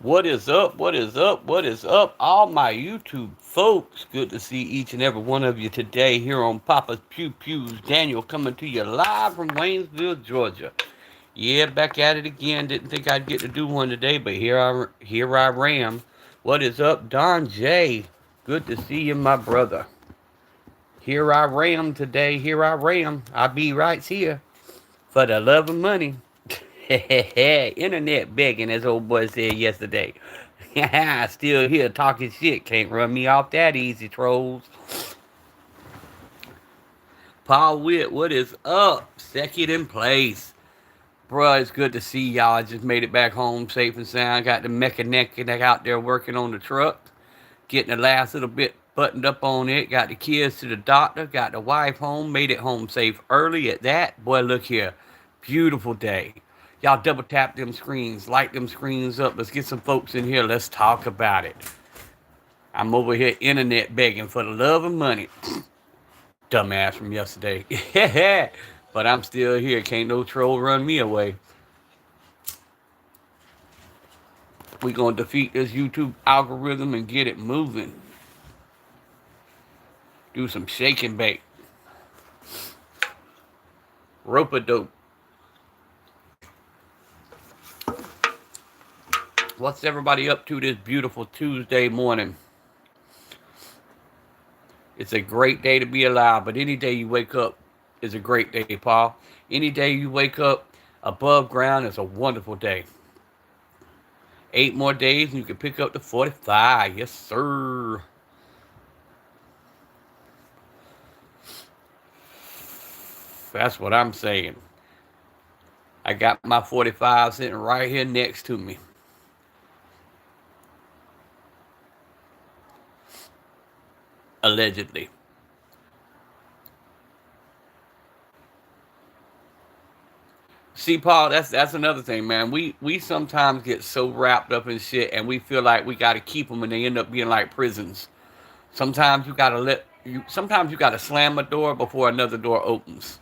What is up? What is up? What is up? All my YouTube folks, good to see each and every one of you today here on Papa's Pew Pews. Daniel coming to you live from Waynesville, Georgia. Yeah, back at it again. Didn't think I'd get to do one today, but here I am. What is up, Don J? Good to see you, my brother. Here I ram today. Here I ram. I be right here for the love of money. Internet begging, as old boy said yesterday. Still here talking shit. Can't run me off that easy, trolls. Paul Witt, what is up? Second in place. Bruh, it's good to see y'all. I just made it back home safe and sound. Got the mechanic out there working on the truck. Getting the last little bit buttoned up on it. Got the kids to the doctor. Got the wife home. Made it home safe early at that. Boy, look here. Beautiful day. Y'all double tap them screens. Light them screens up. Let's get some folks in here. Let's talk about it. I'm over here internet begging for the love of money. Dumbass from yesterday. But I'm still here. Can't no troll run me away. We gonna defeat this YouTube algorithm and get it moving. Do some shake and bake. Rope a dope. What's everybody up to this beautiful Tuesday morning? It's a great day to be alive, but any day you wake up is a great day, Paul. Any day you wake up above ground is a wonderful day. 8 more days and you can pick up the 45. Yes, sir. That's what I'm saying. I got my 45 sitting right here next to me. Allegedly. See, Paul, that's another thing, man. We sometimes get so wrapped up in shit, and we feel like we got to keep them, and they end up being like prisons. Sometimes you gotta let you. Sometimes you gotta slam a door before another door opens,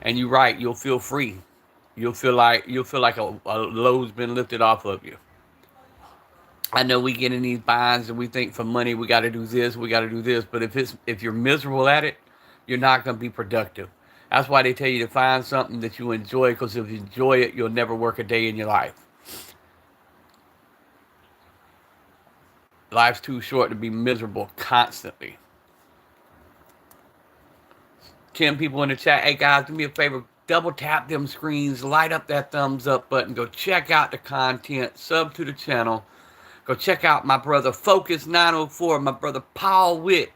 and you're right. You'll feel free. You'll feel like a load's been lifted off of you. I know we get in these binds and we think for money we got to do this, we got to do this. But if you're miserable at it, you're not going to be productive. That's why they tell you to find something that you enjoy, because if you enjoy it, you'll never work a day in your life. Life's too short to be miserable constantly. 10 people in the chat. Hey guys, do me a favor. Double tap them screens. Light up that thumbs up button. Go check out the content. Sub to the channel. Go check out my brother Focus 904, my brother Paul Witt,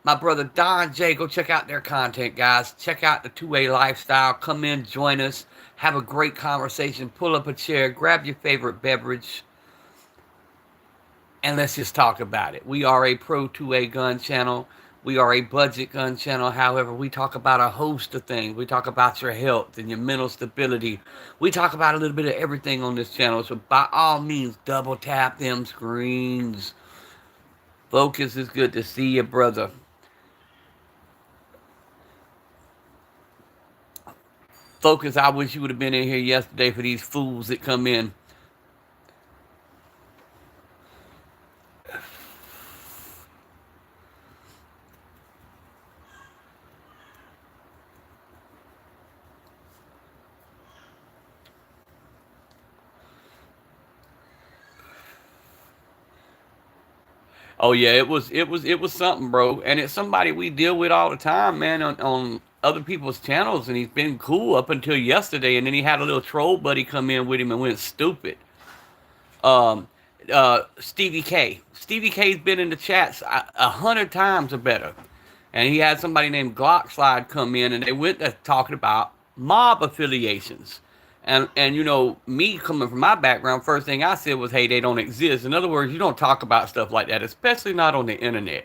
my brother Don J. Go check out their content, guys. Check out the two-way lifestyle. Come in, join us, have a great conversation. Pull up a chair, grab your favorite beverage, and let's just talk about it. We are a pro two-way gun channel. We are a budget gun channel. However, we talk about a host of things. We talk about your health and your mental stability. We talk about a little bit of everything on this channel. So by all means, double tap them screens. Focus, is good to see you, brother. Focus, I wish you would have been in here yesterday for these fools that come in. Oh yeah, it was something, bro. And it's somebody we deal with all the time, man, on other people's channels, and he's been cool up until yesterday, and then he had a little troll buddy come in with him and went stupid. Um, Stevie K. Stevie K's been in the chats 100 times or better, and he had somebody named Glock Slide come in, and they went to talking about mob affiliations. And me coming from my background, first thing I said was, hey, they don't exist. In other words, you don't talk about stuff like that, especially not on the internet.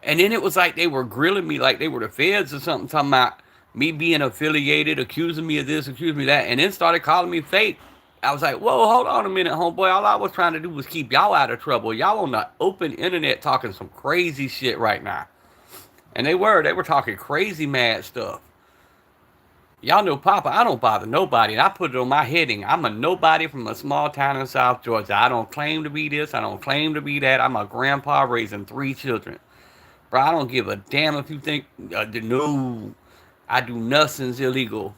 And then it was like they were grilling me like they were the feds or something, talking about me being affiliated, accusing me of this, accusing me of that, and then started calling me fake. I was like, whoa, hold on a minute, homeboy. All I was trying to do was keep y'all out of trouble. Y'all on the open internet talking some crazy shit right now. And they were talking crazy mad stuff. Y'all know Papa, I don't bother nobody. And I put it on my heading. I'm a nobody from a small town in South Georgia. I don't claim to be this. I don't claim to be that. I'm a grandpa raising 3 children. Bro, I don't give a damn if you think, no, I do nothing's illegal.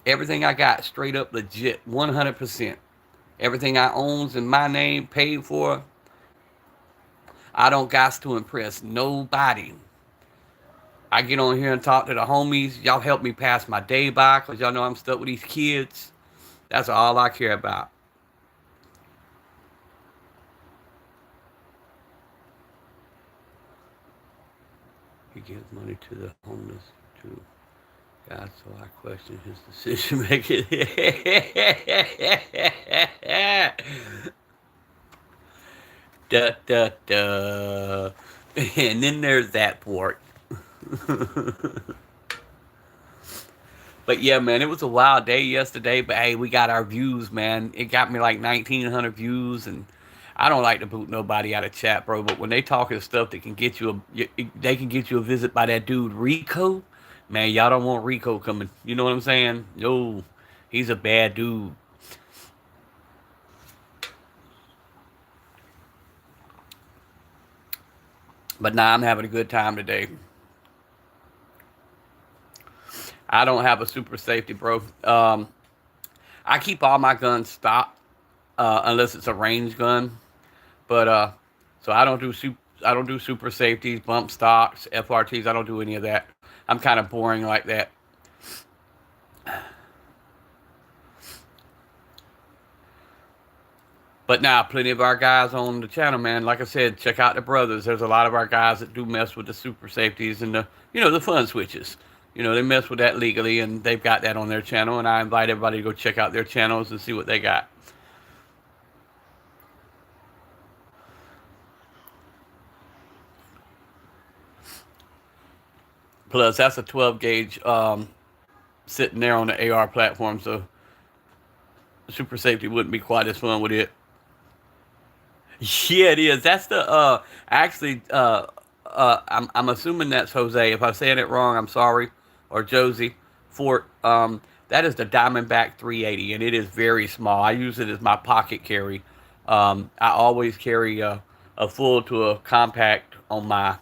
Everything I got straight up legit, 100%. Everything I owns in my name, paid for. I don't got to impress nobody. I get on here and talk to the homies. Y'all help me pass my day by because y'all know I'm stuck with these kids. That's all I care about. He gives money to the homeless too. God, so I question his decision making. Da da da. And then there's that port. But yeah, man, it was a wild day yesterday. But hey, we got our views, man. It got me like 1,900 views, and I don't like to boot nobody out of chat, bro. But when they talking stuff that can get you they can get you a visit by that dude Rico. Man, y'all don't want Rico coming. You know what I'm saying? No, he's a bad dude. But nah, I'm having a good time today. I don't have a super safety, bro. I keep all my guns stocked unless it's a range gun. But so I don't do super safeties, bump stocks, FRTs. I don't do any of that. I'm kind of boring like that. But now, plenty of our guys on the channel, man. Like I said, check out the brothers. There's a lot of our guys that do mess with the super safeties and the fun switches. They mess with that legally, and they've got that on their channel. And I invite everybody to go check out their channels and see what they got. Plus, that's a 12 gauge sitting there on the AR platform, so super safety wouldn't be quite as fun with it. Yeah, it is. That's the actually I'm assuming that's Jose. If I'm saying it wrong, I'm sorry. Or Josie Fort. That is the Diamondback 380, and it is very small. I use it as my pocket carry. I always carry a full to a compact on my.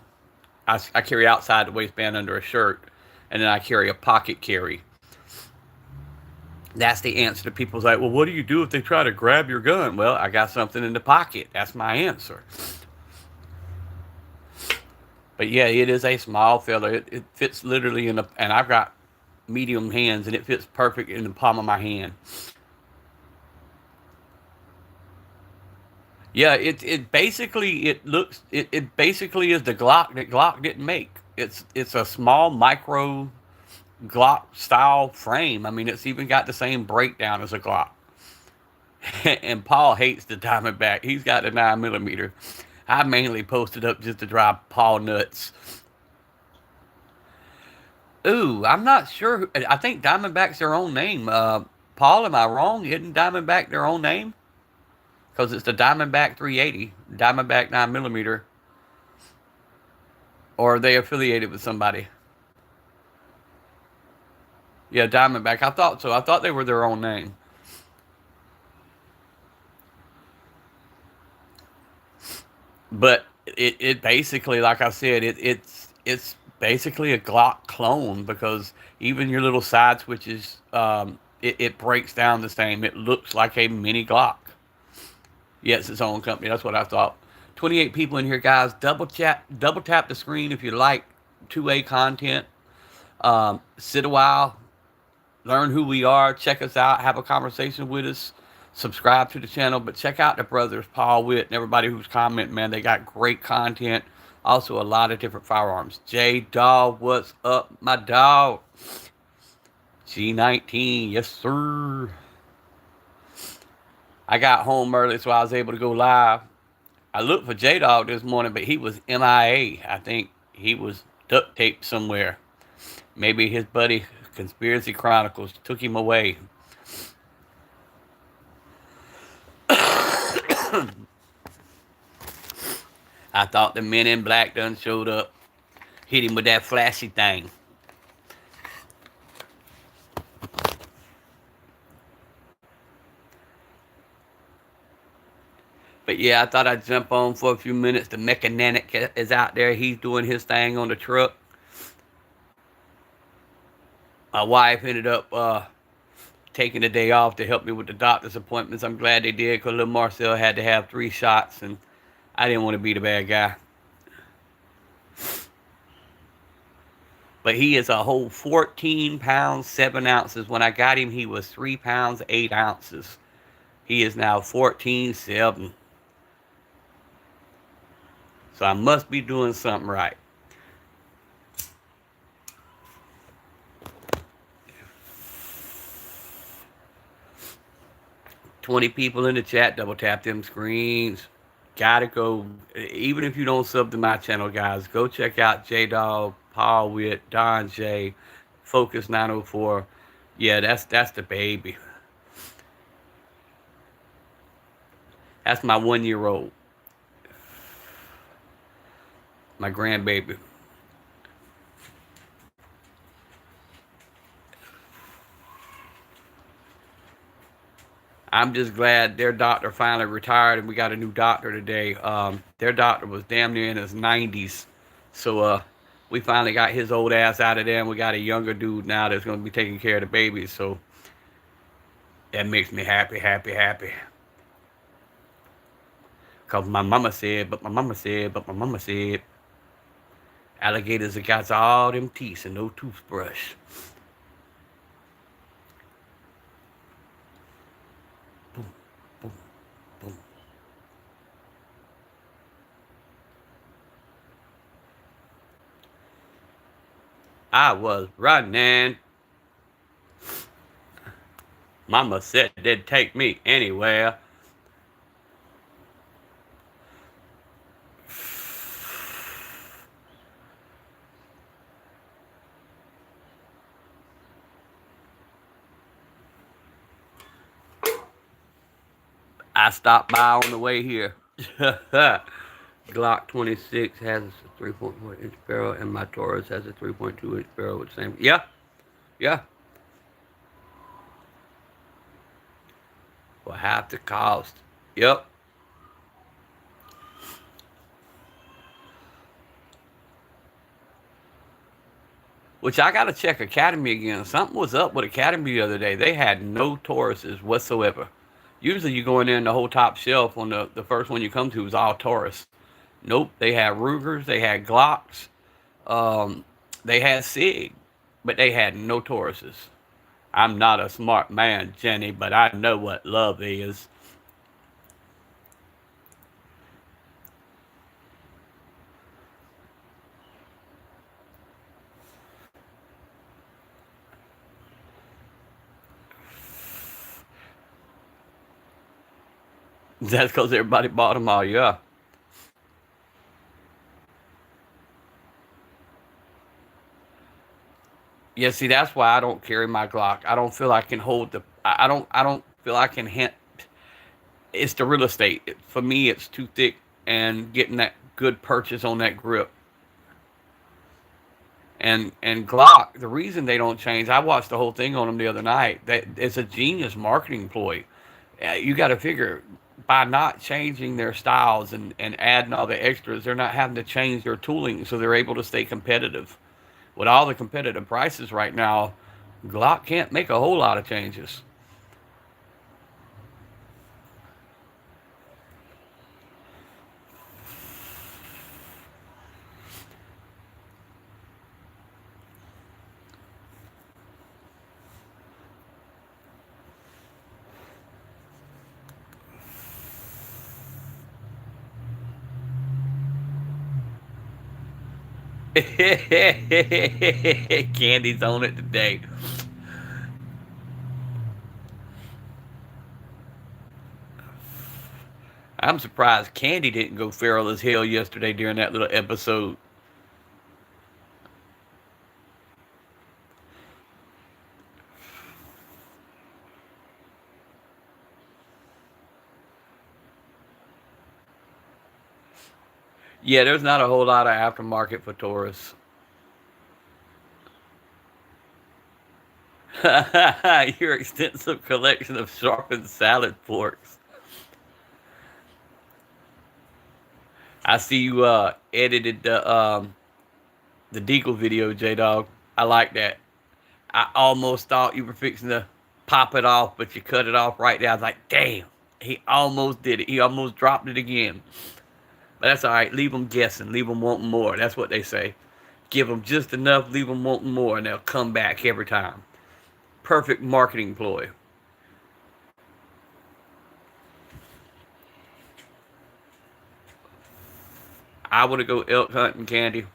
I carry outside the waistband under a shirt, and then I carry a pocket carry. That's the answer to people's like, well, what do you do if they try to grab your gun? Well, I got something in the pocket. That's my answer. But yeah, it is a small fella. It fits literally in the, and I've got medium hands, and it fits perfect in the palm of my hand. Yeah, it basically it basically is the Glock that Glock didn't make. It's a small micro Glock style frame. I mean, it's even got the same breakdown as a Glock. And Paul hates the Diamondback. He's got the 9 millimeter. I mainly posted up just to drive Paul nuts. Ooh, I'm not sure. I think Diamondback's their own name. Paul, am I wrong? Isn't Diamondback their own name? Because it's the Diamondback 380, Diamondback 9 millimeter. Or are they affiliated with somebody? Yeah, Diamondback. I thought so. I thought they were their own name. But it basically, like I said, it's basically a Glock clone because even your little side switches, it breaks down the same. It looks like a mini Glock. Yeah, it's its own company. That's what I thought. 28 people in here, guys. Double tap the screen if you like 2A content. Sit a while, learn who we are, check us out, have a conversation with us, subscribe to the channel. But check out the brothers, Paul Witt, and everybody who's commenting, man. They got great content. Also, a lot of different firearms. J Dog, what's up, my dog? G19, yes, sir. I got home early, so I was able to go live. I looked for J Dog this morning, but he was MIA. I think he was duct taped somewhere. Maybe his buddy Conspiracy Chronicles took him away. I thought the men in black done showed up, hit him with that flashy thing. But yeah, I thought I'd jump on for a few minutes. The mechanic is out there. He's doing his thing on the truck. My wife ended up taking the day off to help me with the doctor's appointments. I'm glad they did because little Marcel had to have 3 shots, and I didn't want to be the bad guy. But he is a whole 14 pounds 7 ounces. When I got him, he was 3 pounds 8 ounces. He is now 14 7. So I must be doing something right. 20 people in the chat. Double tap them screens. Gotta go. Even if you don't sub to my channel, guys, go check out J Dog, Paul Witt, Don J, Focus 904. Yeah, that's the baby. That's my 1-year-old. My grandbaby. I'm just glad their doctor finally retired and we got a new doctor today. Their doctor was damn near in his 90s. So we finally got his old ass out of there, and we got a younger dude now that's going to be taking care of the babies. So that makes me happy, happy, happy. Because my mama said, but my mama said, but my mama said, alligators that got all them teeth and no toothbrush. Boom, boom, boom. I was running. Mama said they'd take me anywhere. I stopped by on the way here. Glock 26 has a 3.4 inch barrel, and my Taurus has a 3.2 inch barrel with the same. Yeah, yeah. For half the cost. Yep. Which I gotta check Academy again. Something was up with Academy the other day. They had no Tauruses whatsoever. Usually you go in there and the whole top shelf on the first one you come to is all Taurus. Nope, they had Rugers, they had Glocks, um, they had Sig, but they had no Tauruses. I'm not a smart man, Jenny, but I know what love is. That's because everybody bought them all, yeah. Yeah, see, that's why I don't carry my Glock. I don't feel I can hold the. I don't feel I can hit. It's the real estate. For me, it's too thick, and getting that good purchase on that grip. And Glock, the reason they don't change, I watched the whole thing on them the other night. That it's a genius marketing ploy. You got to figure by not changing their styles and adding all the extras, they're not having to change their tooling, so they're able to stay competitive. With all the competitive prices right now, Glock can't make a whole lot of changes. Candy's on it today. I'm surprised Candy didn't go feral as hell yesterday during that little episode. Yeah, there's not a whole lot of aftermarket for Taurus. Your extensive collection of sharpened salad forks. I see you edited the Deagle video, J Dog. I like that. I almost thought you were fixing to pop it off, but you cut it off right there. I was like, damn, he almost did it. He almost dropped it again. But that's all right. Leave them guessing. Leave them wanting more. That's what they say. Give them just enough, leave them wanting more, and they'll come back every time. Perfect marketing ploy. I want to go elk hunting, Candy.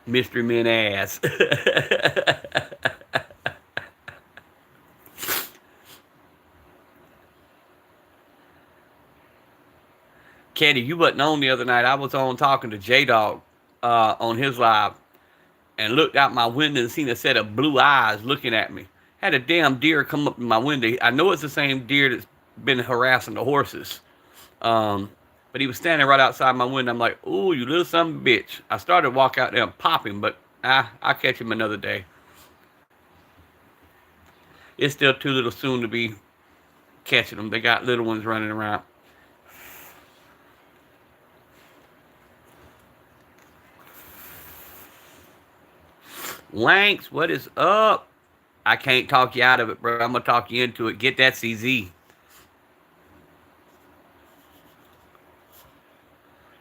Mystery men ass. Candy, you wasn't on the other night. I was on talking to J Dog on his live and looked out my window and seen a set of blue eyes looking at me. Had a damn deer come up in my window. I know it's the same deer that's been harassing the horses. Um, but he was standing right outside my window. I'm like, ooh, you little son of a bitch. I started to walk out there and pop him, but I'll catch him another day. It's still too little soon to be catching them. They got little ones running around. Lanks, what is up? I can't talk you out of it, bro. I'm gonna talk you into it. Get that CZ.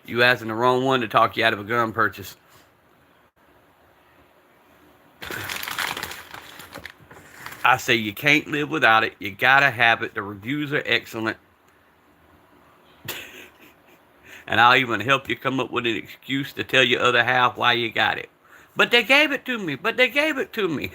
You asking the wrong one to talk you out of a gun purchase. I say you can't live without it. You gotta have it. The reviews are excellent. And I'll even help you come up with an excuse to tell your other half why you got it. But they gave it to me. But they gave it to me.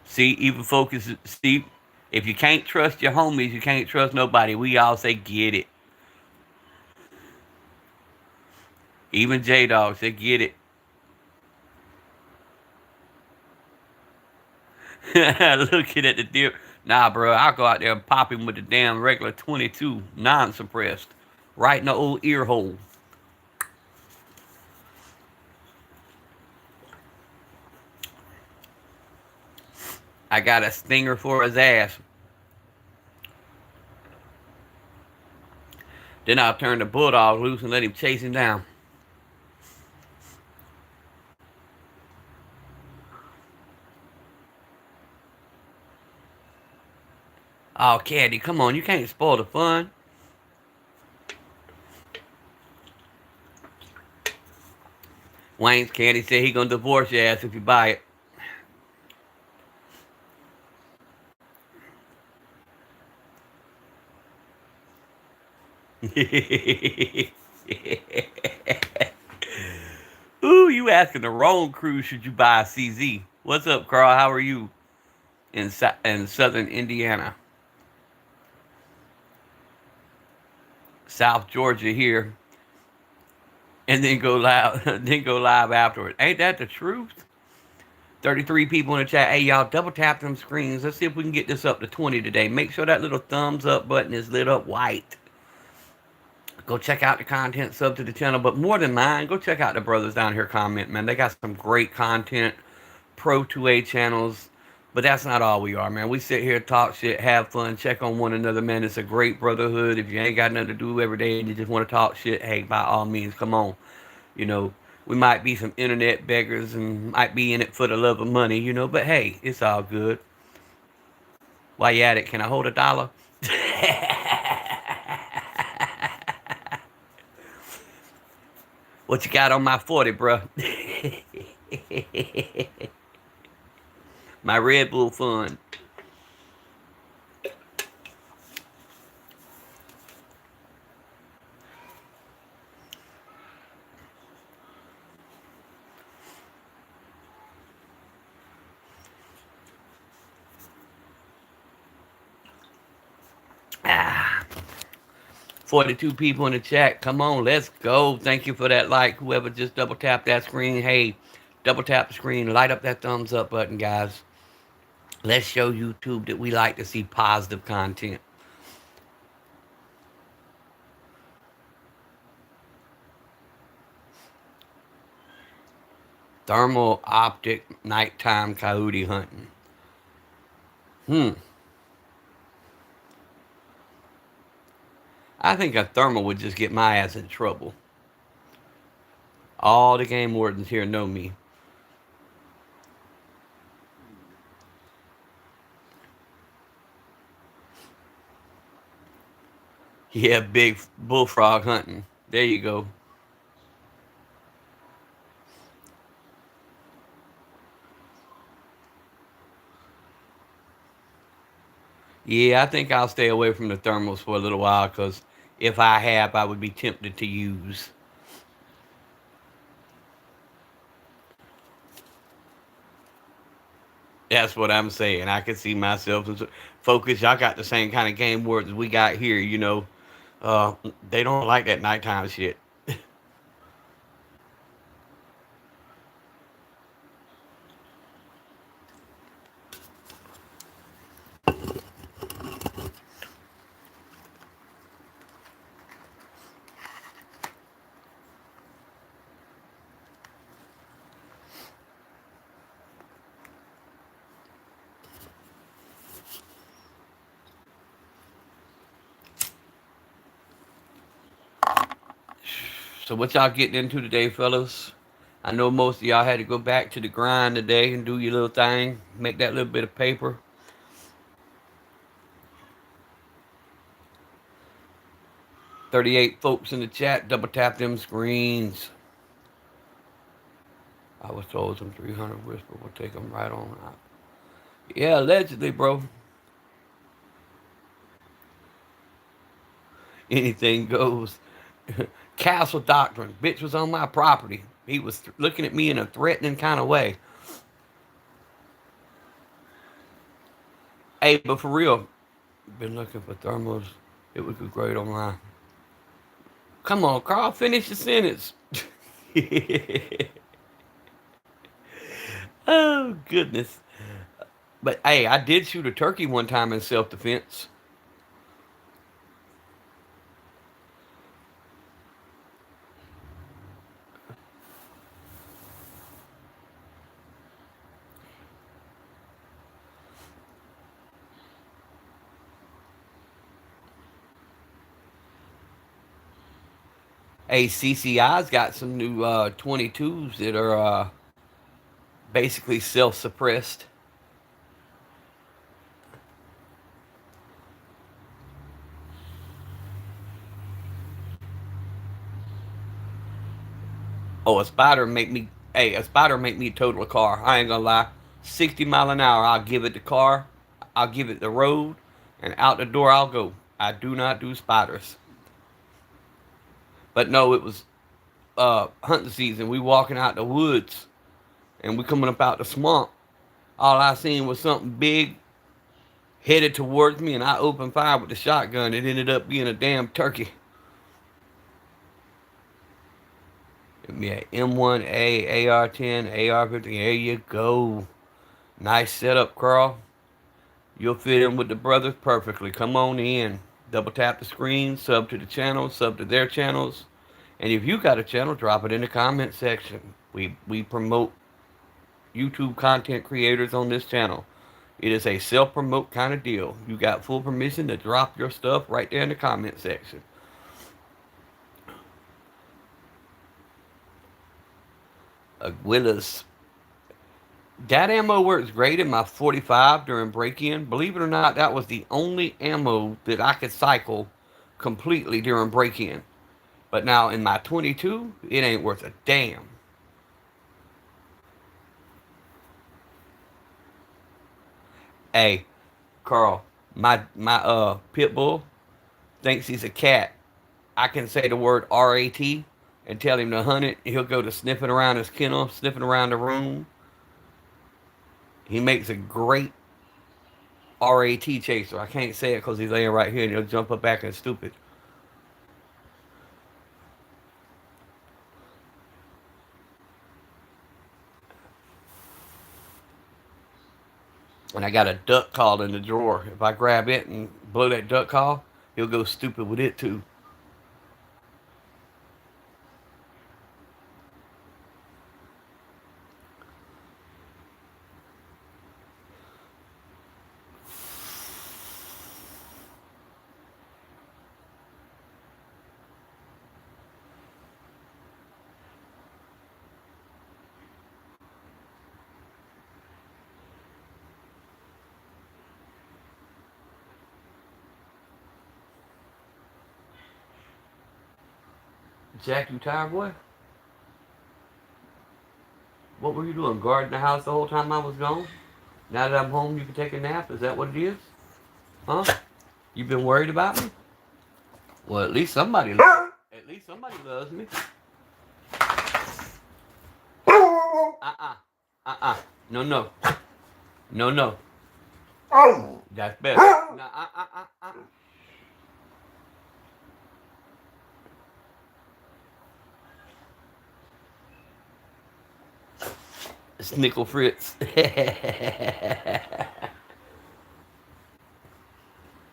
See, even focus. See, if you can't trust your homies, you can't trust nobody. We all say get it. Even J Dog said get it. Looking at the deer. Nah, bro, I'll go out there and pop him with the damn regular 22, non-suppressed, right in the old ear hole. I got a stinger for his ass. Then I'll turn the bulldog loose and let him chase him down. Oh, Caddy, come on, you can't spoil the fun. Wayne's Caddy said he gonna divorce your ass if you buy it. Ooh, you asking the wrong crew should you buy a CZ. What's up, Carl? How are you in southern Indiana? South Georgia here. And then go live then go live afterwards. Ain't that the truth? 33 people in the chat. Hey, y'all, double tap them screens. Let's see if we can get this up to 20 today. Make sure that little thumbs up button is lit up white. Go check out the content, sub to the channel. But more than mine, go check out the brothers down here comment, man. They got some great content, pro 2A channels. But that's not all we are, man. We sit here, talk shit, have fun, check on one another, man. It's a great brotherhood. If you ain't got nothing to do every day and you just want to talk shit, hey, by all means, come on. You know, we might be some internet beggars and might be in it for the love of money, you know, but hey, it's all good. While you at it, can I hold $1? What you got on my 40, bro? My Red Bull fund. Ah, 42 people in the chat. Come on, let's go. Thank you for that like. Whoever just double tapped that screen. Hey, double tap the screen. Light up that thumbs up button, guys. Let's show YouTube that we like to see positive content. Thermal optic nighttime coyote hunting. Hmm. I think a thermal would just get my ass in trouble. All the game wardens here know me. Yeah, big bullfrog hunting. There you go. Yeah, I think I'll stay away from the thermals for a little while because if I have, I would be tempted to use. That's what I'm saying. I can see myself as focus. Y'all got the same kind of game wardens we got here. Uh, they don't like that nighttime shit. So what y'all getting into today, fellas? I know most of y'all had to go back to the grind today and do your little thing, make that little bit of paper. 38 folks in the chat, double tap them screens. I was told some 300 whisper will take them right on out. Yeah, allegedly, bro. Anything goes. Castle doctrine. Bitch was on my property. He was looking at me in a threatening kind of way. Hey, but for real, been looking for thermals. It would be great online. Come on, Carl, finish your sentence. Oh, goodness. But hey, I did shoot a turkey one time in self defense. Hey, CCI's got some new 22s that are basically self suppressed. Oh, a spider make me. Hey, a spider make me total a car. I ain't gonna lie. 60 mile an hour, I'll give it the car. I'll give it the road, and out the door I'll go. I do not do spiders. But no, it was hunting season. We walking out the woods, and we coming up out the swamp. All I seen was something big headed towards me, and I opened fire with the shotgun. It ended up being a damn turkey. Yeah, M1A, AR-10, AR-15. There you go. Nice setup, Carl. You'll fit in with the brothers perfectly. Come on in. Double tap the screen, sub to the channel, sub to their channels. And if you got a channel, drop it in the comment section. We promote YouTube content creators on this channel. It is a self-promote kind of deal. You got full permission to drop your stuff right there in the comment section. Willis. That ammo works great in my 45 during break-in. Believe it or not, that was the only ammo that I could cycle completely during break-in. But now in my 22, it ain't worth a damn. Hey, Carl, my pit bull thinks he's a cat. I can say the word RAT and tell him to hunt it. He'll go to sniffing around his kennel, sniffing around the room. He makes a great RAT chaser. I can't say it because he's laying right here and he'll jump up back and stupid. And I got a duck call in the drawer. If I grab it and blow that duck call, he'll go stupid with it too. Jack, you tired, boy? What were you doing? Guarding the house the whole time I was gone? Now that I'm home, you can take a nap? Is that what it is? Huh? You been worried about me? Well, at least somebody loves me. Uh-uh. Uh-uh. No, no. No, no. That's better. No, Snickle Fritz.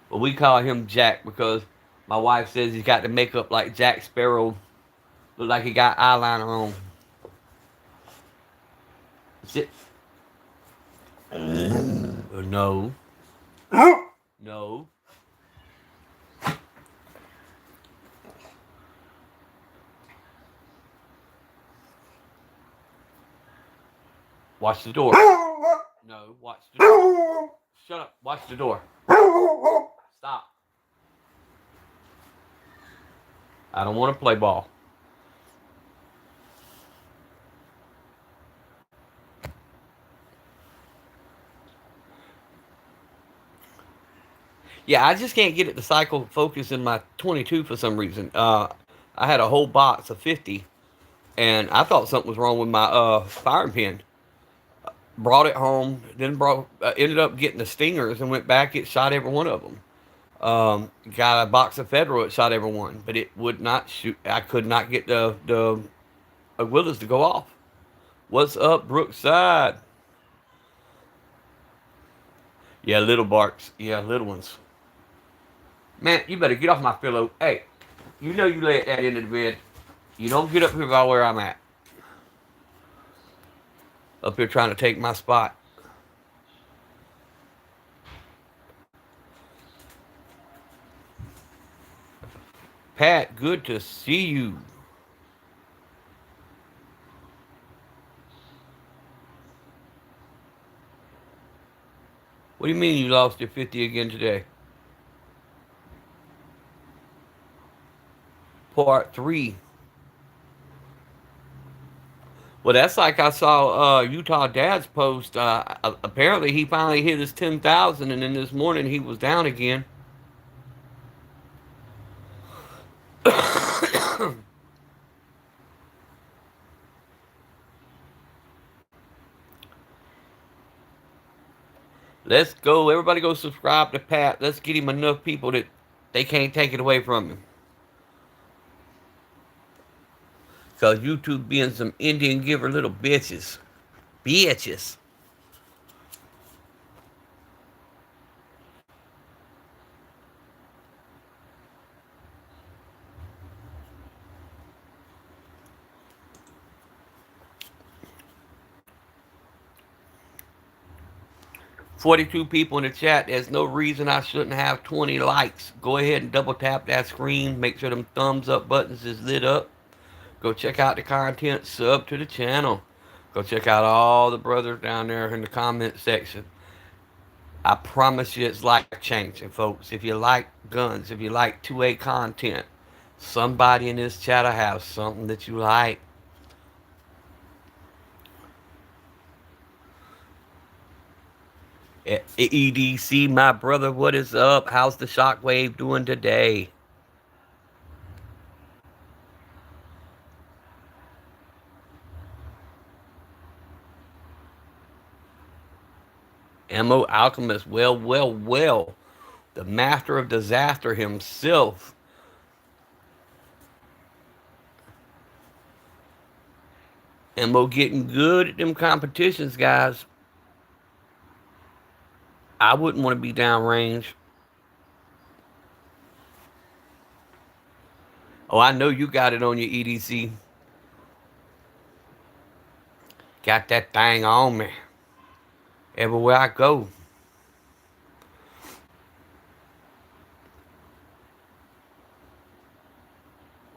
But we call him Jack because my wife says he's got the makeup like Jack Sparrow. Look like he got eyeliner on. Sit. No. No. Watch the door. No, watch the door. Shut up. Watch the door. Stop. I don't want to play ball. Yeah, I just can't get it to cycle focus in my 22 for some reason. I had a whole box of 50, and I thought something was wrong with my firing pin. Brought it home, then ended up getting the stingers and went back. It shot every one of them. Got a box of Federal. It shot every one, but it would not shoot. I could not get the Willis to go off. What's up, Brookside? Yeah, little barks. Yeah, little ones. Man, you better get off my pillow. Hey, you know you lay at that end of the bed. You don't get up here about where I'm at. Up here trying to take my spot. Pat, good to see you. What do you mean you lost your 50 again today? Part 3. Well, that's like I saw Utah Dad's post. Apparently, he finally hit his 10,000, and then this morning he was down again. Let's go. Everybody go subscribe to Pat. Let's get him enough people that they can't take it away from him. Because YouTube being some Indian giver little bitches. Bitches. $42 people in the chat. There's no reason I shouldn't have 20 likes. Go ahead and double tap that screen. Make sure them thumbs up buttons is lit up. Go check out the content. Sub to the channel. Go check out all the brothers down there in the comment section. I promise you it's life changing, folks. If you like guns, if you like 2A content, somebody in this chat will have something that you like. EDC, my brother, what is up? How's the shockwave doing today? Ammo Alchemist, well. The master of disaster himself. Ammo getting good at them competitions, guys. I wouldn't want to be downrange. Oh, I know you got it on your EDC. Got that thing on me. Everywhere I go.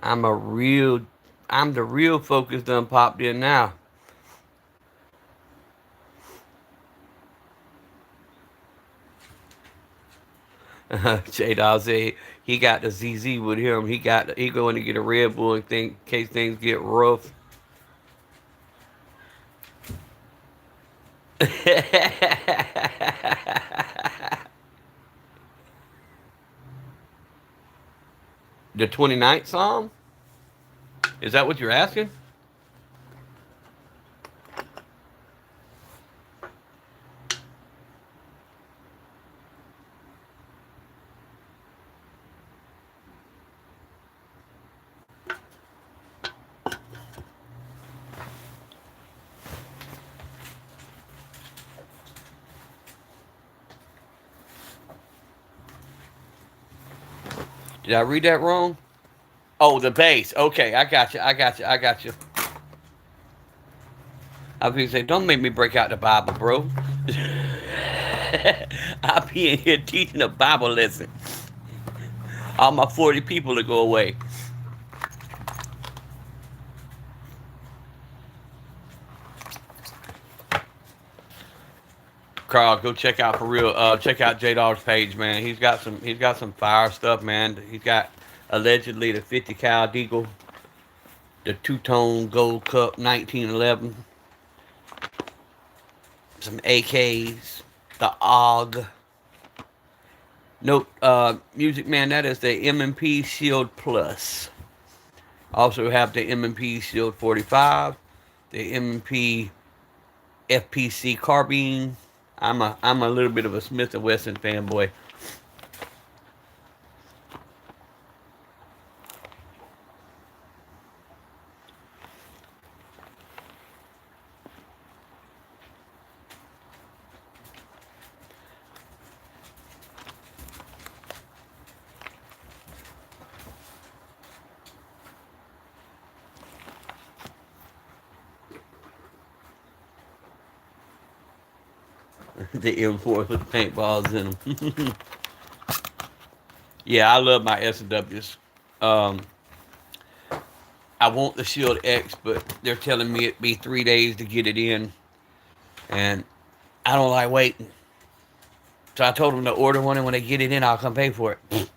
I'm the real focus done popped in now. J-Dog say He got the ZZ with him. He going to get a Red Bull in case things get rough. The 29th Psalm? Is that what you're asking? Did I read that wrong? Oh, the base. Okay, I got you. I got you. I got you. I was going to say, don't make me break out the Bible, bro. I'll be in here teaching a Bible lesson. All my 40 people to go away. Carl, go check out for real. Check out J Dog's page, man. He's got some fire stuff, man. He's got allegedly the 50 cal Deagle, the two-tone Gold Cup 1911, some AKs, the AUG. Nope, music man, that is the M&P Shield Plus. Also have the M&P Shield 45, the M&P FPC Carbine. I'm a little bit of a Smith & Wesson fanboy. The M4 with paintballs in them. Yeah, I love my S&Ws. Um, I want the Shield X, but they're telling me it'd be 3 days to get it in, and I don't like waiting. So I told them to order one, and when they get it in, I'll come pay for it.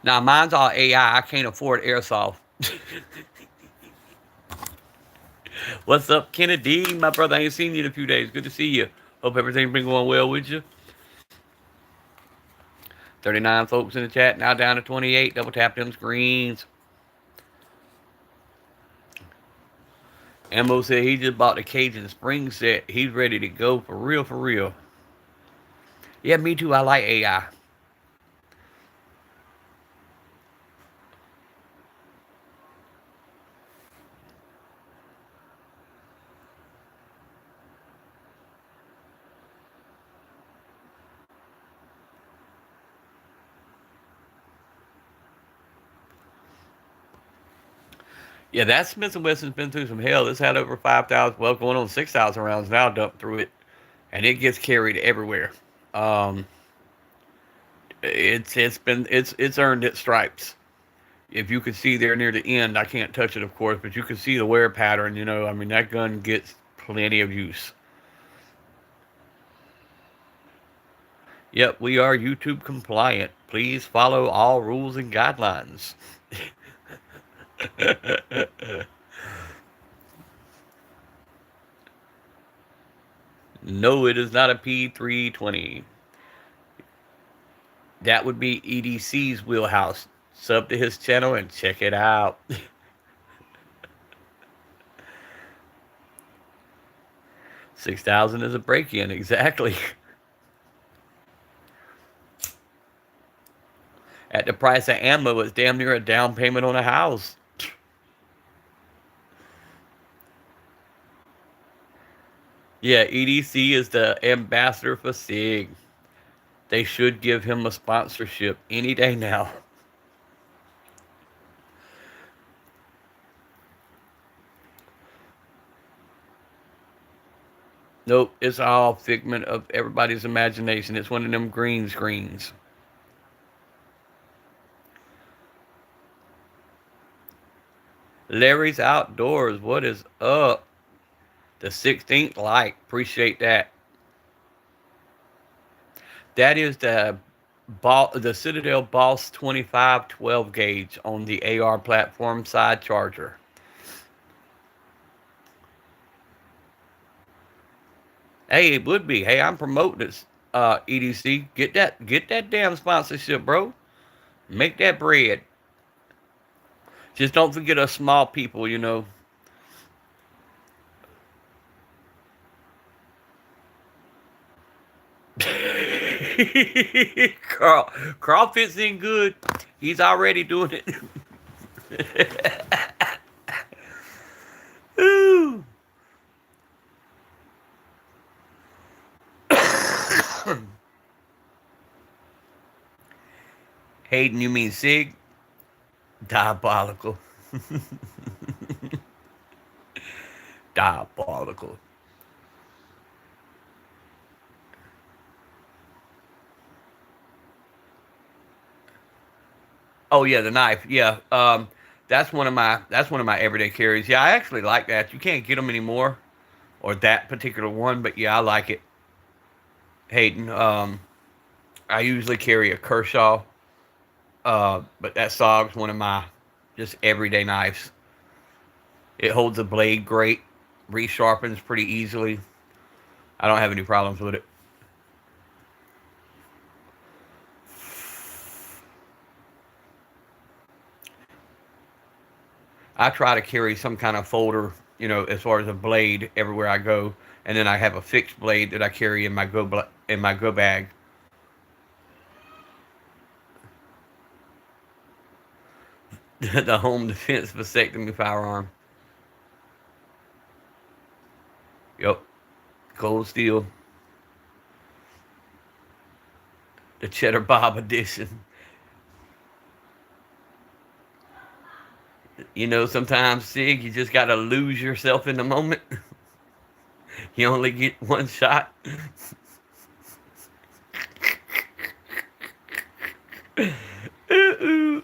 Now, mine's all AI. I can't afford airsoft. What's up, Kennedy? My brother, I ain't seen you in a few days. Good to see you. Hope everything's been going well with you. 39 folks in the chat, now down to 28. Double tap them screens. Ammo said he just bought the Cajun Spring set. He's ready to go for real, for real. Yeah, me too. I like AI. Yeah, that Smith & Wesson's been through some hell. It's had over 5,000, well, going on 6,000 rounds now dumped through it. And it gets carried everywhere. Um, it's earned its stripes. If you can see there near the end, I can't touch it, of course, but you can see the wear pattern. You know, I mean, that gun gets plenty of use. Yep, we are YouTube compliant. Please follow all rules and guidelines. No, it is not a P320. That would be EDC's wheelhouse. Sub to his channel and check it out. 6,000 is a break-in, exactly. At the price of ammo, it's damn near a down payment on a house. Yeah, EDC is the ambassador for SIG. They should give him a sponsorship any day now. Nope, it's all figment of everybody's imagination. It's one of them green screens. Larry's Outdoors, what is up? The 16th like, appreciate that. That is the Citadel Boss 25 12 gauge on the AR platform side charger. Hey, it would be. Hey, I'm promoting this. EDC, get that damn sponsorship, bro. Make that bread. Just don't forget us small people, you know. Carl, Carl fits in good. He's already doing it. Ooh. Hayden, you mean Sig? Diabolical. Diabolical. Oh yeah, the knife. Yeah. That's one of my everyday carries. Yeah, I actually like that. You can't get them anymore, or that particular one, but yeah, I like it. Hayden. I usually carry a Kershaw, but that Sog's one of my just everyday knives. It holds the blade great, resharpens pretty easily. I don't have any problems with it. I try to carry some kind of folder, as far as a blade everywhere I go, and then I have a fixed blade that I carry in my go bag. The home defense vasectomy firearm. Yep, cold steel, the Cheddar Bob edition. Sometimes Sig, you just gotta lose yourself in the moment. You only get one shot. Ooh.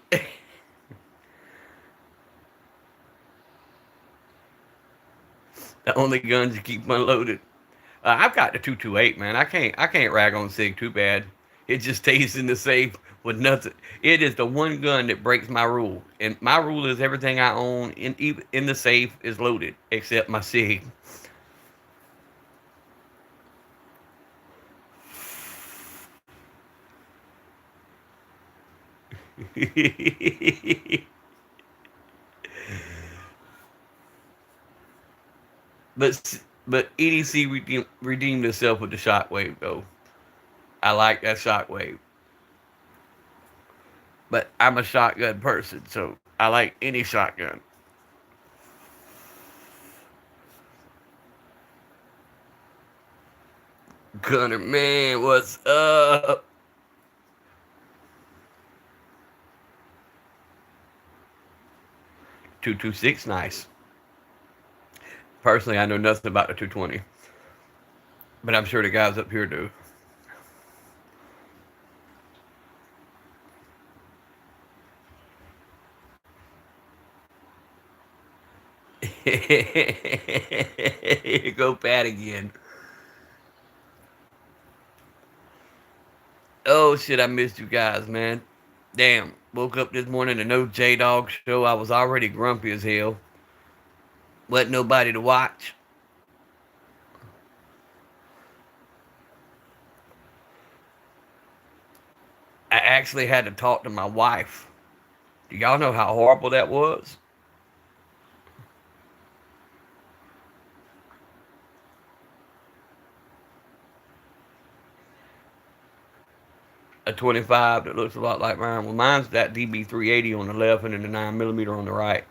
The only guns you keep unloaded. I've got the 228, man. I can't rag on Sig too bad. It just stays in the safe with nothing. It is the one gun that breaks my rule, and my rule is everything I own in the safe is loaded except my Sig. but EDC redeemed itself with the shockwave though. I like that shockwave, but I'm a shotgun person, so I like any shotgun. Gunner man, what's up? 226, nice. Personally, I know nothing about the 220, but I'm sure the guys up here do. Here you go, Pat again. Oh shit, I missed you guys, man. Damn, woke up this morning to no J Dog show. I was already grumpy as hell. Wasn't nobody to watch. I actually had to talk to my wife. Do y'all know how horrible that was? A 25 that looks a lot like mine. Well, mine's that DB380 on the left and then the 9mm on the right.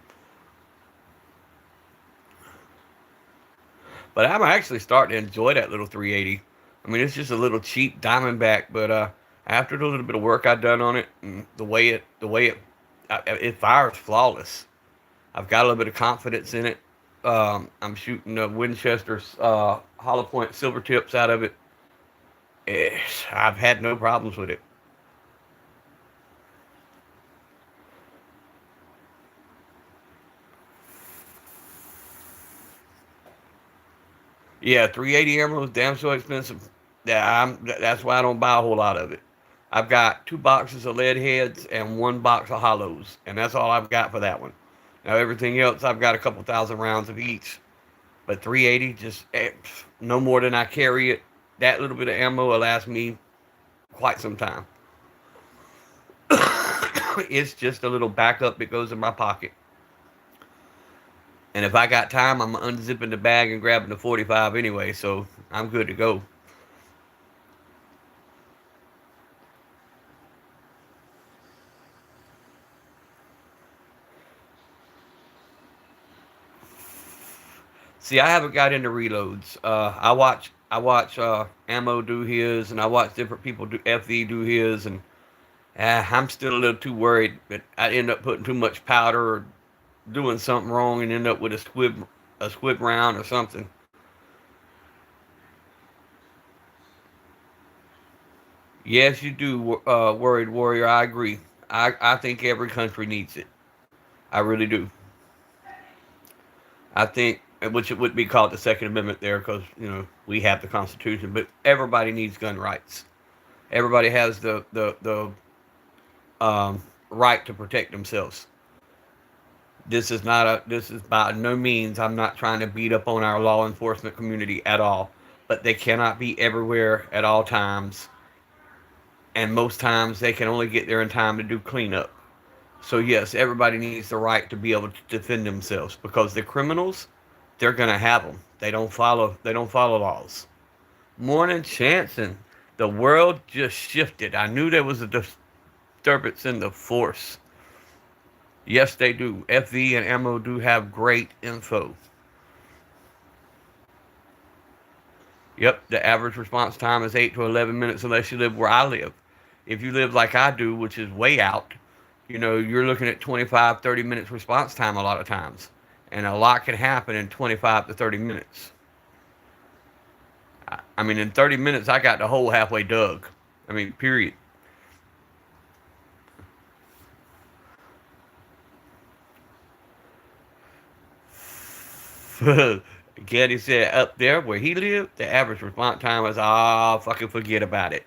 But I'm actually starting to enjoy that little 380. I mean, it's just a little cheap Diamondback, but after the little bit of work I've done on it, and it fires flawless. I've got a little bit of confidence in it. I'm shooting Winchester's hollow point silver tips out of it. I've had no problems with it. Yeah, 380 ammo is damn so expensive. Yeah, that's why I don't buy a whole lot of it. I've got 2 boxes of lead heads and 1 box of hollows, and that's all I've got for that one. Now everything else, I've got a couple thousand rounds of each. But 380, just no more than I carry it. That little bit of ammo will last me quite some time. It's just a little backup that goes in my pocket. And if I got time, I'm unzipping the bag and grabbing the 45 anyway, so I'm good to go. See, I haven't got into reloads. I watch Ammo do his, and I watch different people do FV do his, and I'm still a little too worried that I end up putting too much powder or doing something wrong and end up with a squib round or something. Yes, you do, worried warrior. I agree. I think every country needs it. I really do. I think, which it would be called the Second Amendment there, because we have the Constitution, but everybody needs gun rights. Everybody has the right to protect themselves. This is not a. This is by no means. I'm not trying to beat up on our law enforcement community at all, but they cannot be everywhere at all times, and most times they can only get there in time to do cleanup. So yes, everybody needs the right to be able to defend themselves because the criminals, they're gonna have them. They don't follow. They don't follow laws. Morning, Chanson. The world just shifted. I knew there was a disturbance in the force. Yes, they do. FV and ammo do have great info. Yep, the average response time is 8 to 11 minutes unless you live where I live. If you live like I do, which is way out, you're looking at 25, 30 minutes response time a lot of times. And a lot can happen in 25 to 30 minutes. I mean, in 30 minutes, I got the hole halfway dug. I mean, period. Getty said up there where he lived, the average response time was, fucking forget about it.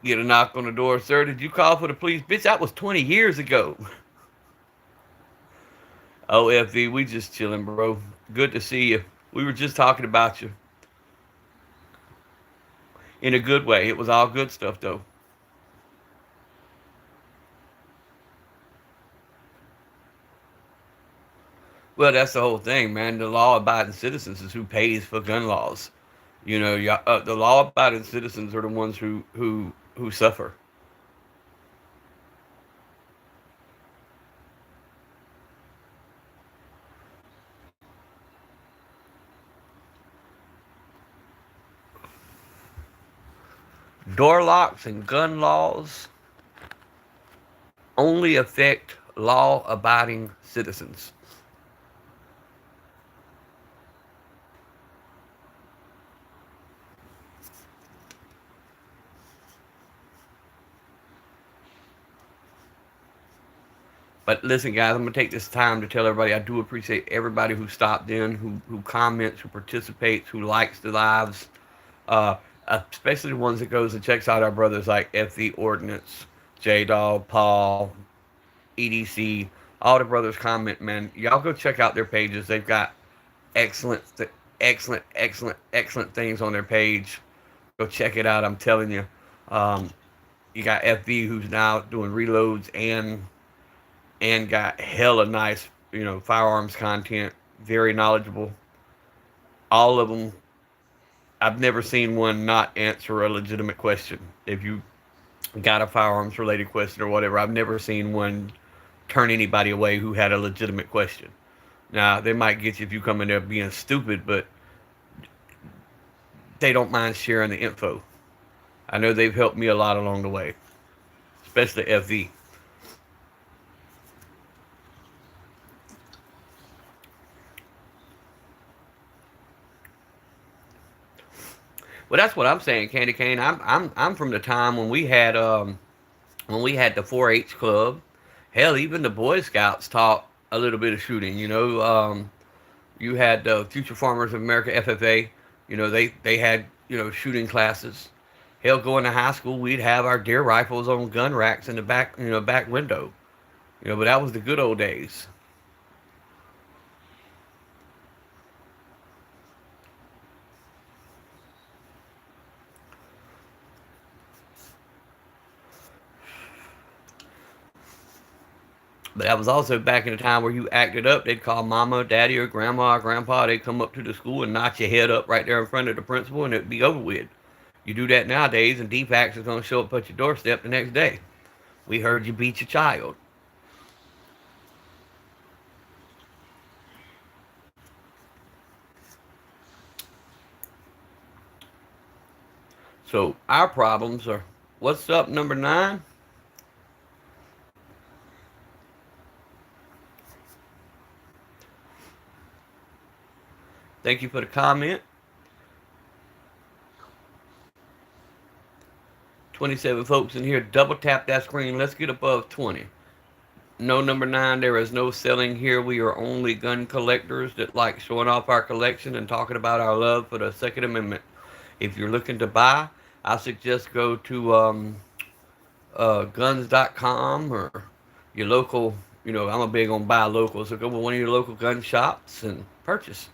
Get a knock on the door, sir. Did you call for the police? Bitch, that was 20 years ago. Oh, FV, we just chilling, bro. Good to see you. We were just talking about you in a good way. It was all good stuff, though. Well, that's the whole thing, man. The law-abiding citizens is who pays for gun laws. The law-abiding citizens are the ones who suffer. Door locks and gun laws only affect law-abiding citizens. But listen, guys, I'm gonna take this time to tell everybody I do appreciate everybody who stopped in, who comments, who participates, who likes the lives, uh, especially the ones that goes and checks out our brothers like FV Ordnance, J Dog, Paul, EDC, all the brothers comment. Man, y'all go check out their pages. They've got excellent, excellent things on their page. Go check it out. I'm telling you. Um, you got FV who's now doing reloads and got hella nice, firearms content. Very knowledgeable. All of them. I've never seen one not answer a legitimate question. If you got a firearms related question or whatever, I've never seen one turn anybody away who had a legitimate question. Now they might get you if you come in there being stupid, but they don't mind sharing the info. I know they've helped me a lot along the way, especially FV. Well, that's what I'm saying, Candy Cane. I'm from the time when we had the 4-H club. Hell, even the Boy Scouts taught a little bit of shooting. You had Future Farmers of America (FFA). They had shooting classes. Hell, going to high school, we'd have our deer rifles on gun racks in the back window. But that was the good old days. But that was also back in the time where you acted up. They'd call mama, daddy, or grandma, or grandpa. They'd come up to the school and knock your head up right there in front of the principal, and it'd be over with. You do that nowadays, and DPACs is going to show up at your doorstep the next day. We heard you beat your child. So our problems are what's up, number nine? Thank you for the comment. 27 folks in here. Double tap that screen. Let's get above 20. No, number nine, there is no selling here. We are only gun collectors that like showing off our collection and talking about our love for the Second Amendment. If you're looking to buy, I suggest go to guns.com or your local, I'm a big on buy local, so go to one of your local gun shops and purchase.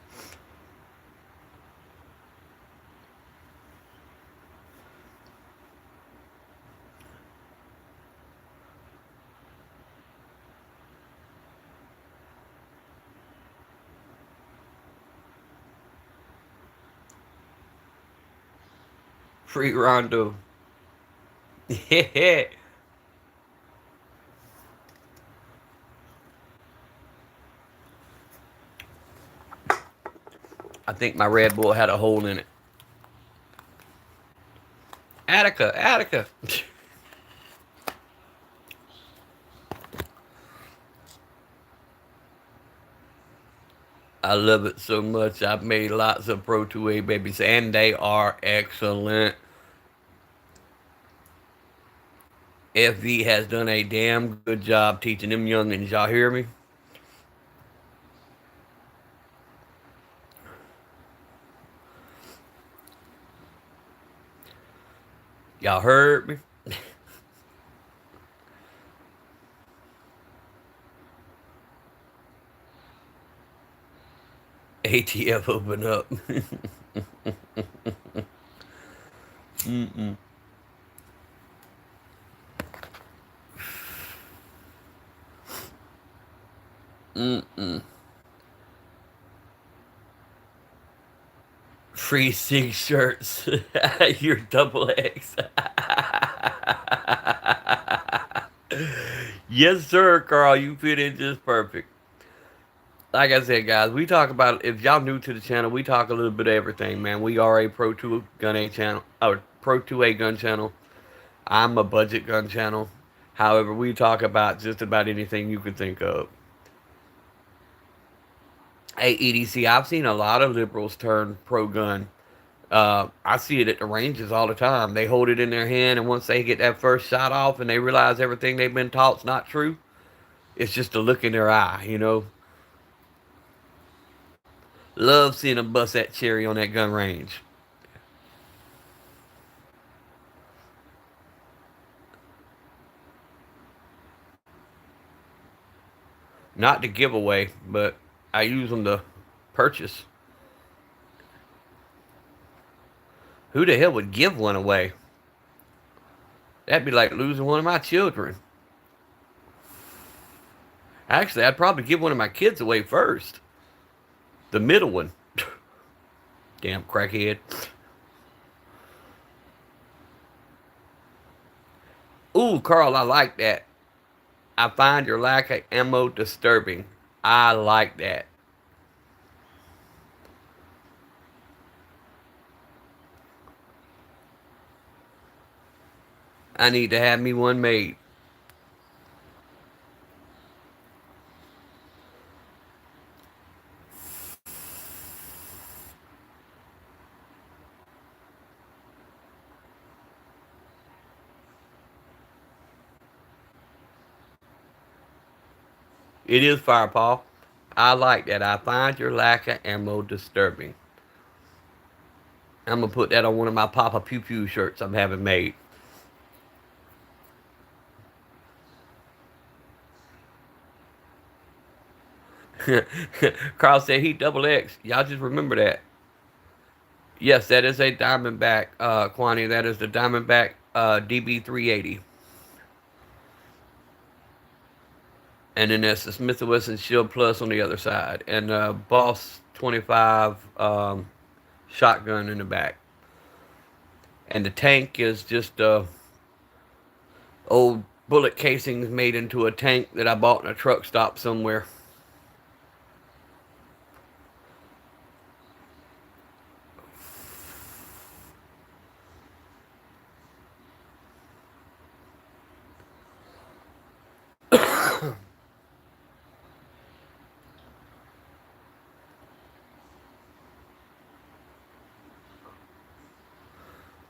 Free Rondo. Yeah. I think my Red Bull had a hole in it. Attica, Attica. I love it so much. I've made lots of Pro 2A babies, and they are excellent. FV has done a damn good job teaching them youngins. Y'all hear me? Y'all heard me? ATF open up. Mm-mm. Mm-mm. Free six shirts. You're double X. Yes, sir, Carl. You fit in just perfect. Like I said, guys, we talk about, if y'all new to the channel, we talk a little bit of everything, man. We are a Pro 2 Gun A channel, or Pro 2A gun channel. I'm a budget gun channel. However, we talk about just about anything you could think of. Hey, EDC, I've seen a lot of liberals turn pro gun. I see it at the ranges all the time. They hold it in their hand, and once they get that first shot off and they realize everything they've been taught's not true, it's just a look in their eye. Love seeing them bust that cherry on that gun range. Not to give away, but I use them to purchase. Who the hell would give one away? That'd be like losing one of my children. Actually, I'd probably give one of my kids away first. The middle one. Damn crackhead. Ooh, Carl, I like that. I find your lack of ammo disturbing. I like that. I need to have me one made. It is Firepaw. I like that. I find your lack of ammo disturbing. I'm gonna put that on one of my Papa Pew Pew shirts I'm having made. Carl said he double X. Y'all just remember that. Yes, that is a Diamondback, Quantity. That is the Diamondback DB380. And then there's the Smith& Wesson Shield Plus on the other side. And Boss 25 shotgun in the back. And the tank is just old bullet casings made into a tank that I bought in a truck stop somewhere.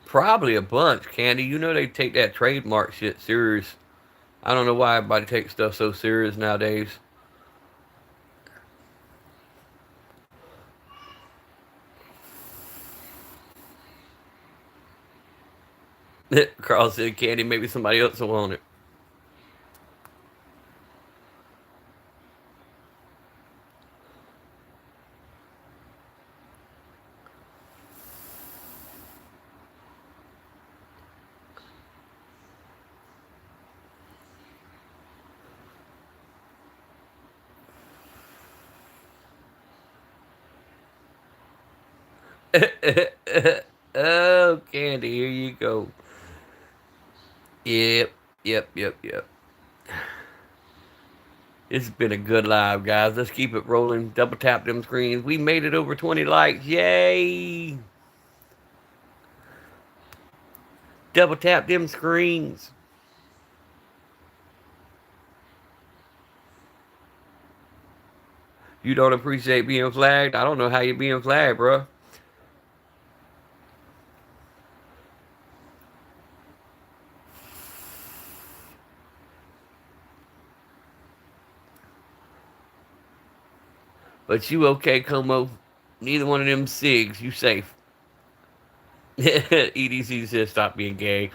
Probably a bunch, Candy. You know they take that trademark shit serious. I don't know why everybody takes stuff so serious nowadays. Carl said, Candy, maybe somebody else will want it. Oh, Candy, here you go. Yep, yep. It's been a good live, guys. Let's keep it rolling. Double tap them screens. We made it over 20 likes. Yay! Double tap them screens. You don't appreciate being flagged? I don't know how you're being flagged, bro. But you okay, Como? Neither one of them SIGs. You safe. EDC says stop being gay.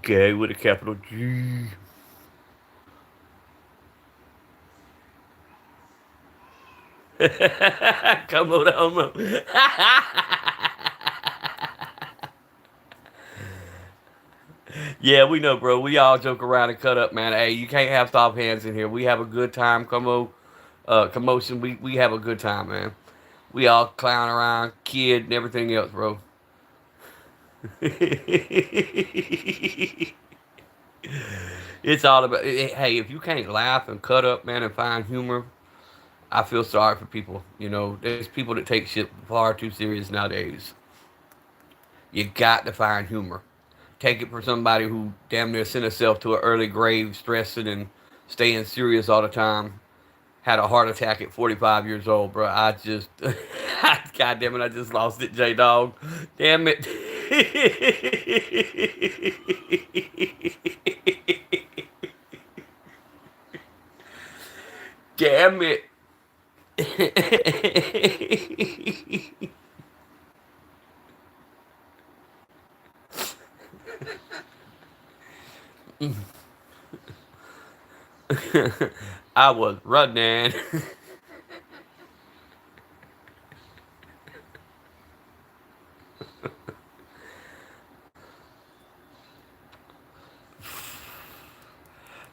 Gay with a capital G. Como the homo. Yeah, we know, bro. We all joke around and cut up, man. Hey, you can't have soft hands in here. We have a good time. Commotion. We have a good time, man. We all clown around, kid, and everything else, bro. It's all about. Hey, if you can't laugh and cut up, man, and find humor, I feel sorry for people. You know, there's people that take shit far too serious nowadays. You got to find humor. Take it from somebody who damn near sent herself to an early grave, stressing and staying serious all the time. Had a heart attack at 45 years old, bro. I just, God damn it, I just lost it, J Dog. Damn it. Damn it. I was running.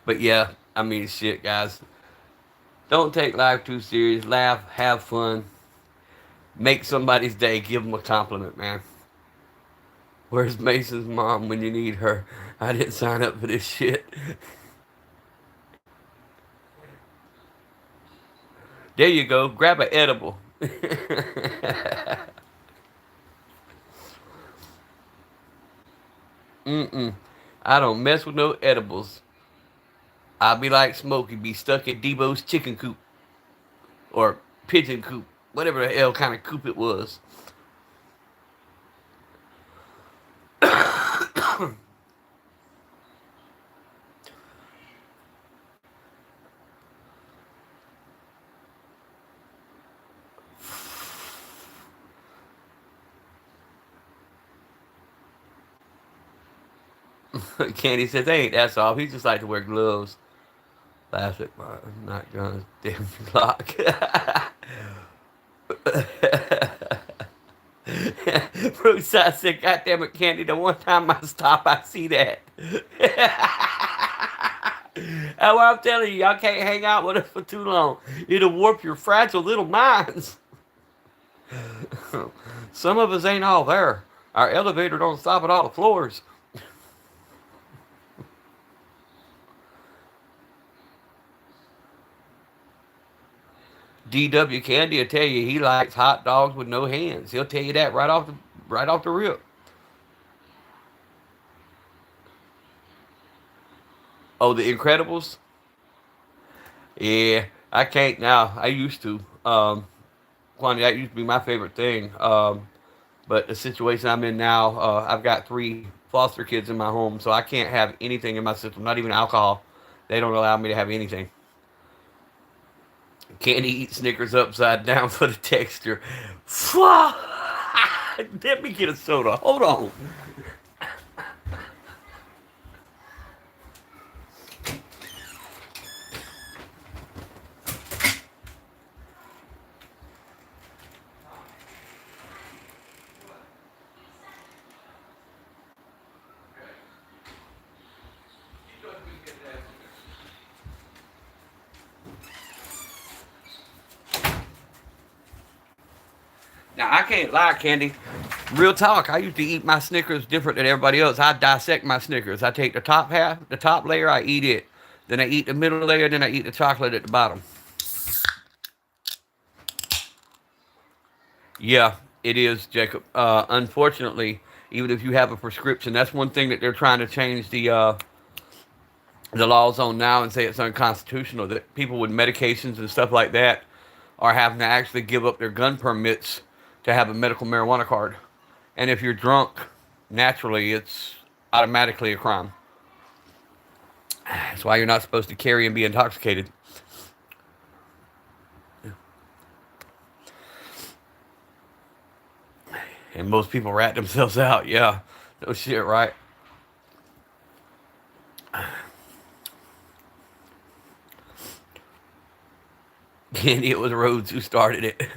But yeah, I mean, shit, guys. Don't take life too serious. Laugh, have fun, make somebody's day. Give them a compliment, man. Where's Mason's mom when you need her? I didn't sign up for this shit. There you go. Grab an edible. Mm-mm. I don't mess with no edibles. I'll be like Smokey, be stuck at Debo's chicken coop or pigeon coop, whatever the hell kind of coop it was. Candy says they ain't that soft. He just like to wear gloves. Plastic, not guns, damn clock. Brookside said, God damn it, Candy, the one time I stop, I see that. That's what I'm telling you. Y'all can't hang out with us for too long. It'll warp your fragile little minds. Some of us ain't all there. Our elevator don't stop at all the floors. DW Candy will tell you he likes hot dogs with no hands. He'll tell you that right off the rip. Oh, The Incredibles? Yeah, I can't now. I used to. Quantity, that used to be my favorite thing. But the situation I'm in now, I've got three foster kids in my home, so I can't have anything in my system, not even alcohol. They don't allow me to have anything. Candy eat Snickers upside down for the texture. Let me get a soda. Hold on. Now I can't lie, Candy. Real talk. I used to eat my Snickers different than everybody else. I dissect my Snickers. I take the top half, the top layer, I eat it. Then I eat the middle layer, then I eat the chocolate at the bottom. Yeah, it is, Jacob. Unfortunately, even if you have a prescription, that's one thing that they're trying to change the laws on now and say it's unconstitutional. That people with medications and stuff like that are having to actually give up their gun permits to have a medical marijuana card. And if you're drunk, naturally, it's automatically a crime. That's why you're not supposed to carry and be intoxicated. And most people rat themselves out. Yeah, no shit, right? Candy, it was Rhodes who started it.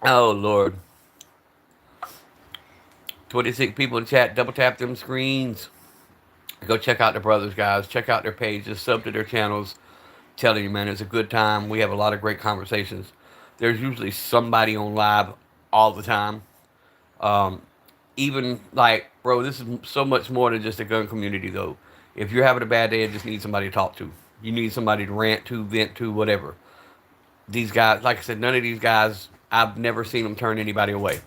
Oh Lord. 26 people in chat. Double tap them screens. Go check out the brothers, guys. Check out their pages. Sub to their channels. Telling you, man, it's a good time. We have a lot of great conversations. There's usually somebody on live all the time. Um, Even like, bro, this is so much more than just a gun community, though. If you're having a bad day and just need somebody to talk to, you need somebody to rant to, vent to, whatever. These guys, like I said, none of these guys, I've never seen them turn anybody away.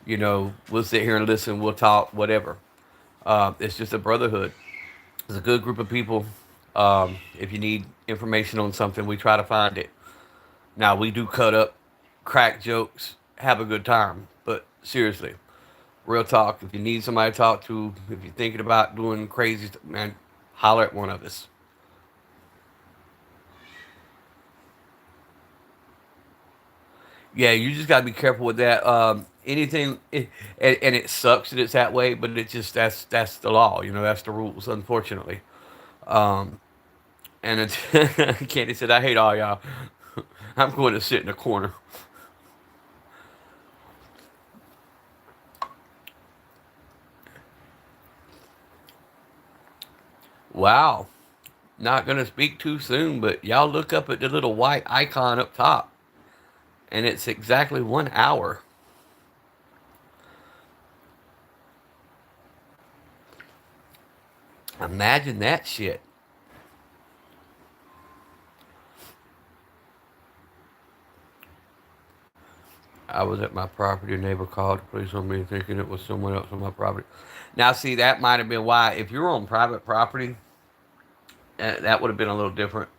We'll sit here and listen, we'll talk, whatever. It's just a brotherhood. It's a good group of people. If you need information on something, we try to find it. Now, we do cut up, crack jokes, have a good time. But seriously, real talk, if you need somebody to talk to, if you're thinking about doing crazy stuff, man, holler at one of us. Yeah, you just got to be careful with that. And it sucks that it's that way, but it just that's the law. That's the rules, unfortunately. Um, and Candy said, "I hate all y'all. I'm going to sit in a corner." Wow, not gonna speak too soon, but y'all look up at the little white icon up top, and it's exactly 1 hour. Imagine that shit. I was at my property. A neighbor called the police on me thinking it was someone else on my property. Now, see, that might have been why. If you're on private property, that would have been a little different.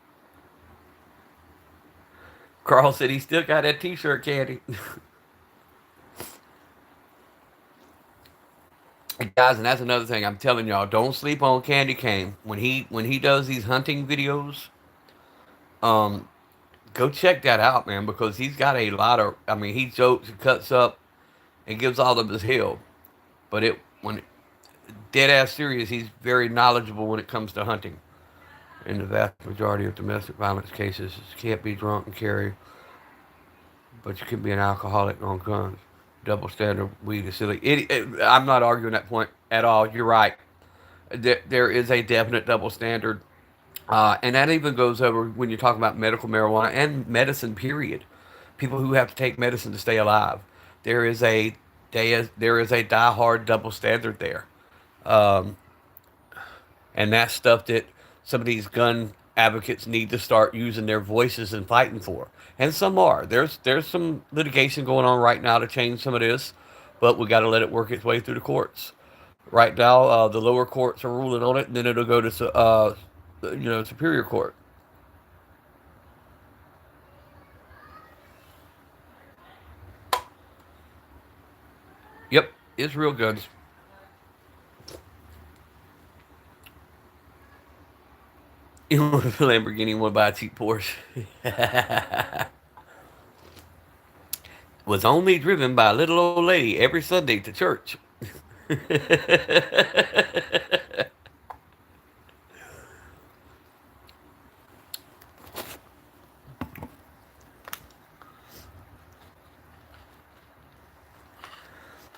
Carl said he still got that T-shirt, Candy. Guys, and that's another thing I'm telling y'all. Don't sleep on Candy Cane when he does these hunting videos. Um, Go check that out, man, because he's got a lot of. I mean, he jokes and cuts up and gives all of his hell, but when dead ass serious, he's very knowledgeable when it comes to hunting. In the vast majority of domestic violence cases, you can't be drunk and carry, but you can be an alcoholic on guns. Double standard weed is silly. I'm not arguing that point at all. You're right. There is a definite double standard. And that even goes over when you're talking about medical marijuana and medicine, period. People who have to take medicine to stay alive. There is a there is a die-hard double standard there. Um, and that's stuff that some of these gun advocates need to start using their voices and fighting for. And some are. There's some litigation going on right now to change some of this, but we got to let it work its way through the courts. Right now, the lower courts are ruling on it, and then it'll go to superior court. Yep, it's real guns. You want a Lamborghini, you want to buy a cheap Porsche. Was only driven by a little old lady every Sunday to church.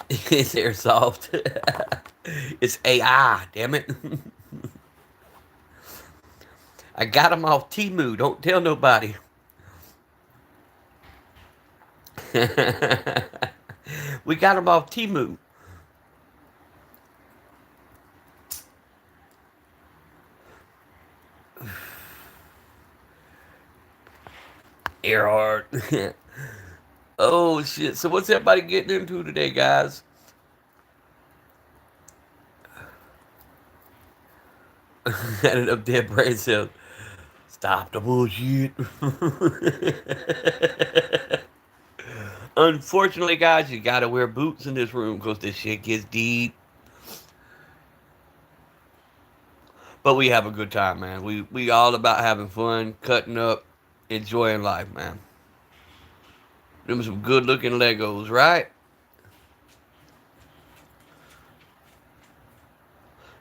It's airsoft. It's AI, damn it. I got them off Timu. Don't tell nobody. We got them off Timu. Earhart. Oh shit! So what's everybody getting into today, guys? Ended up dead brain cells. Stop the bullshit. Unfortunately, guys, you gotta wear boots in this room because this shit gets deep. But we have a good time, man. We all about having fun, cutting up, enjoying life, man. Them some good looking Legos, right?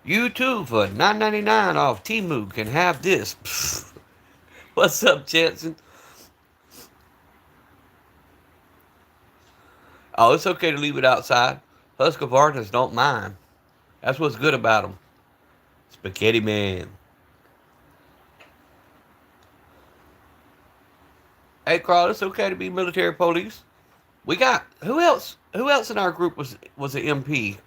You too for 9.99 off Timu can have this. What's up, Jansen? Oh, it's okay to leave it outside. Husqvarnas don't mind. That's what's good about them. Spaghetti Man. Hey, Carl, it's okay to be military police. We got who else? Who else in our group was an MP?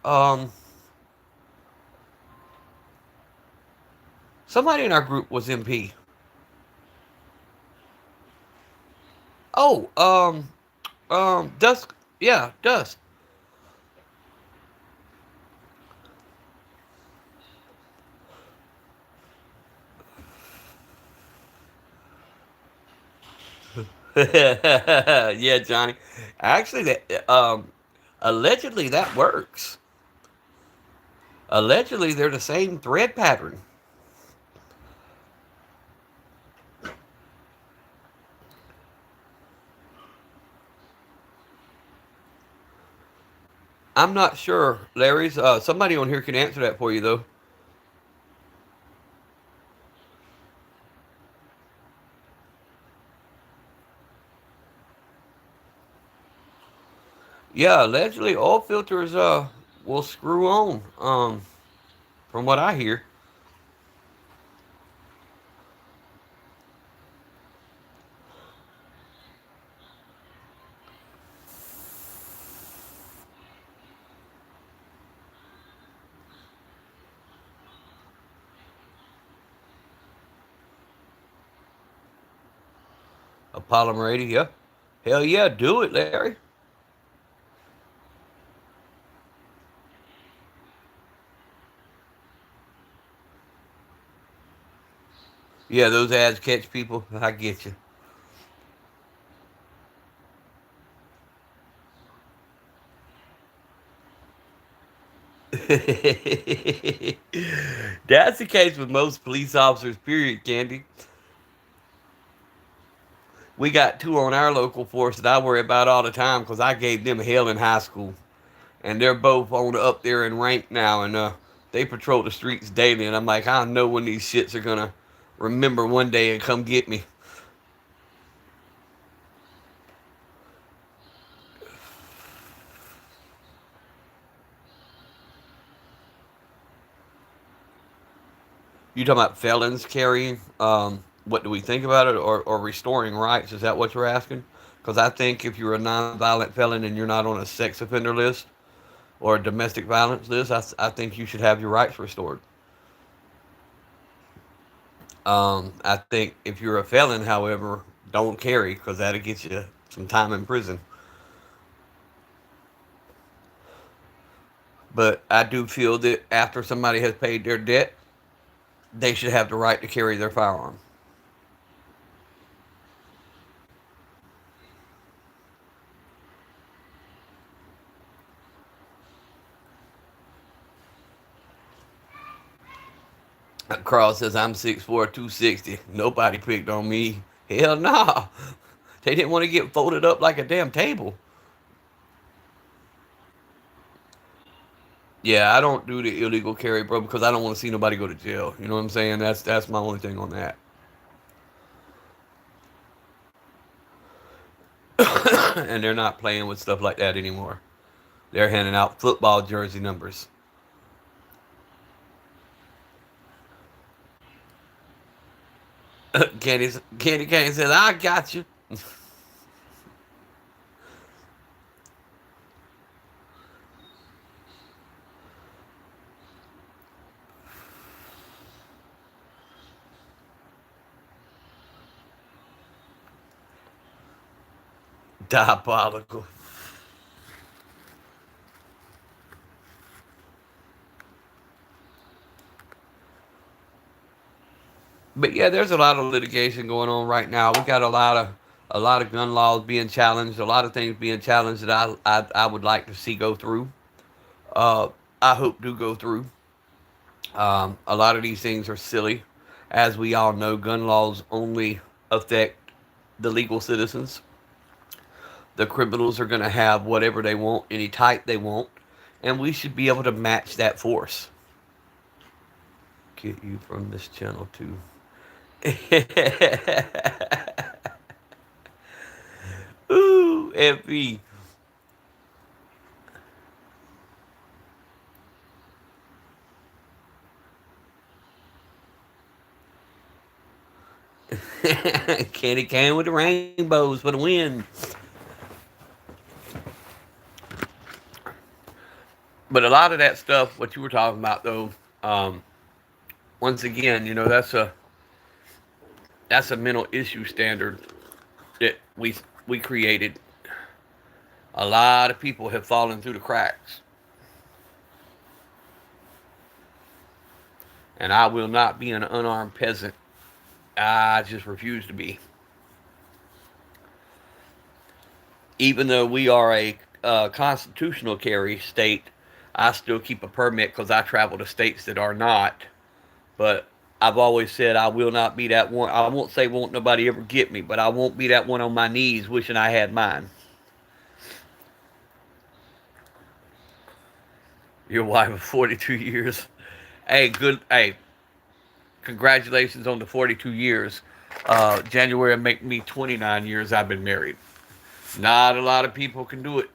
Somebody in our group was MP. Oh, Dusk. Yeah, Dusk. Yeah, Johnny. Actually, that allegedly that works. Allegedly, they're the same thread pattern. I'm not sure, Larry's. Somebody on here can answer that for you, though. Yeah, allegedly, oil filters will screw on. From what I hear, a polymer 80. Yeah, hell yeah, do it, Larry. Yeah, those ads catch people. I get you. That's the case with most police officers. Period, Candy. We got two on our local force that I worry about all the time because I gave them hell in high school, and they're both on up there in rank now, and they patrol the streets daily. And I'm like, I know when these shits are gonna remember one day and come get me. You talking about felons carrying? What do we think about it, or restoring rights? Is that what you're asking? Because I think if you're a nonviolent felon and you're not on a sex offender list or a domestic violence list, I think you should have your rights restored. I think if you're a felon, however, don't carry because that'll get you some time in prison. But I do feel that after somebody has paid their debt, they should have the right to carry their firearm. Carl says, I'm 6'4", 260. Nobody picked on me. Hell nah. They didn't want to get folded up like a damn table. Yeah, I don't do the illegal carry, bro, because I don't want to see nobody go to jail. You know what I'm saying? That's my only thing on that. And they're not playing with stuff like that anymore. They're handing out football jersey numbers. Candy Cane says, I got you. Diabolical. But yeah, there's a lot of litigation going on right now. We got a lot of gun laws being challenged, a lot of things being challenged that I would like to see go through. Uh, I hope do go through. A lot of these things are silly. As we all know, gun laws only affect the legal citizens. The criminals are going to have whatever they want, any type they want, and we should be able to match that force. Get you from this channel too. Ooh, FB. Candy cane with the rainbows for the win. But a lot of that stuff, what you were talking about though, um, once again, that's a mental issue standard that we created. A lot of people have fallen through the cracks, and I will not be an unarmed peasant. I just refuse to be. Even though we are a constitutional carry state, I still keep a permit because I travel to states that are not. But I've always said I will not be that one. I won't say won't nobody ever get me, but I won't be that one on my knees wishing I had mine. Your wife of 42 years. Hey, good. Hey, congratulations on the 42 years. January will make me 29 years I've been married. Not a lot of people can do it.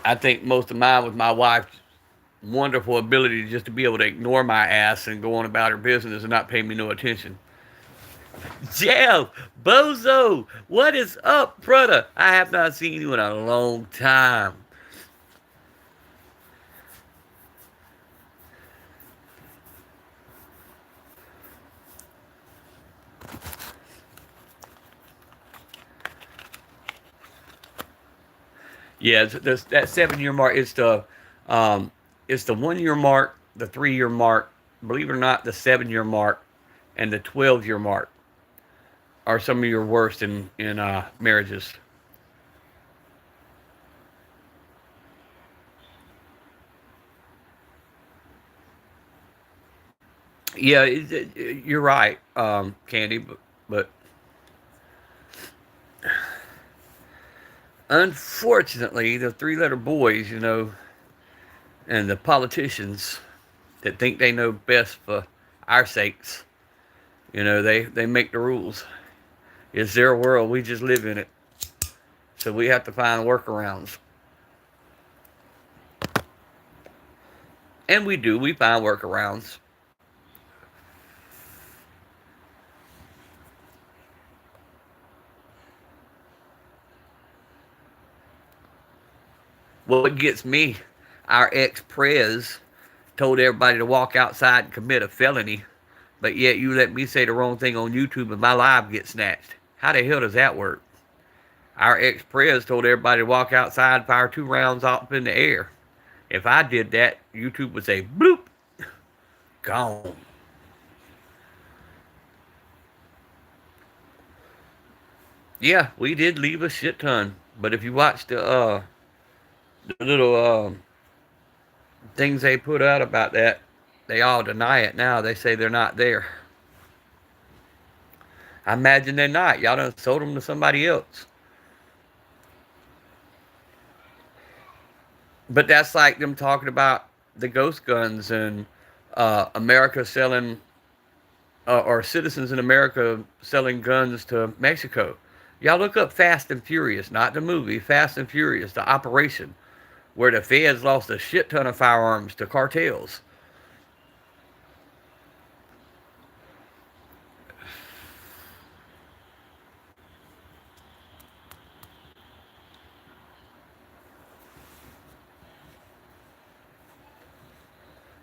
I think most of mine was my wife's wonderful ability just to be able to ignore my ass and go on about her business and not pay me no attention. Jeff, Bozo, what is up, brother? I have not seen you in a long time. Yeah, that 7 year mark is it's the 1 year mark, the 3 year mark. Believe it or not, the 7 year mark and the 12 year mark are some of your worst in marriages. Yeah, you're right, Candy. But unfortunately, the three-letter boys, and the politicians that think they know best for our sakes, they make the rules. It's their world. We just live in it. So we have to find workarounds. And we do. We find workarounds. What gets me, our ex-prez told everybody to walk outside and commit a felony, but yet you let me say the wrong thing on YouTube and my live gets snatched. How the hell does that work? Our ex-prez told everybody to walk outside, fire 2 rounds up in the air. If I did that, YouTube would say, bloop, gone. Yeah, we did leave a shit ton. But if you watch the little things they put out about that, they all deny it now. They say they're not there. I imagine they're not. Y'all done sold them to somebody else. But that's like them talking about the ghost guns and America selling, or citizens in America selling guns to Mexico. Y'all look up Fast and Furious, not the movie, Fast and Furious, the operation, where the feds lost a shit ton of firearms to cartels.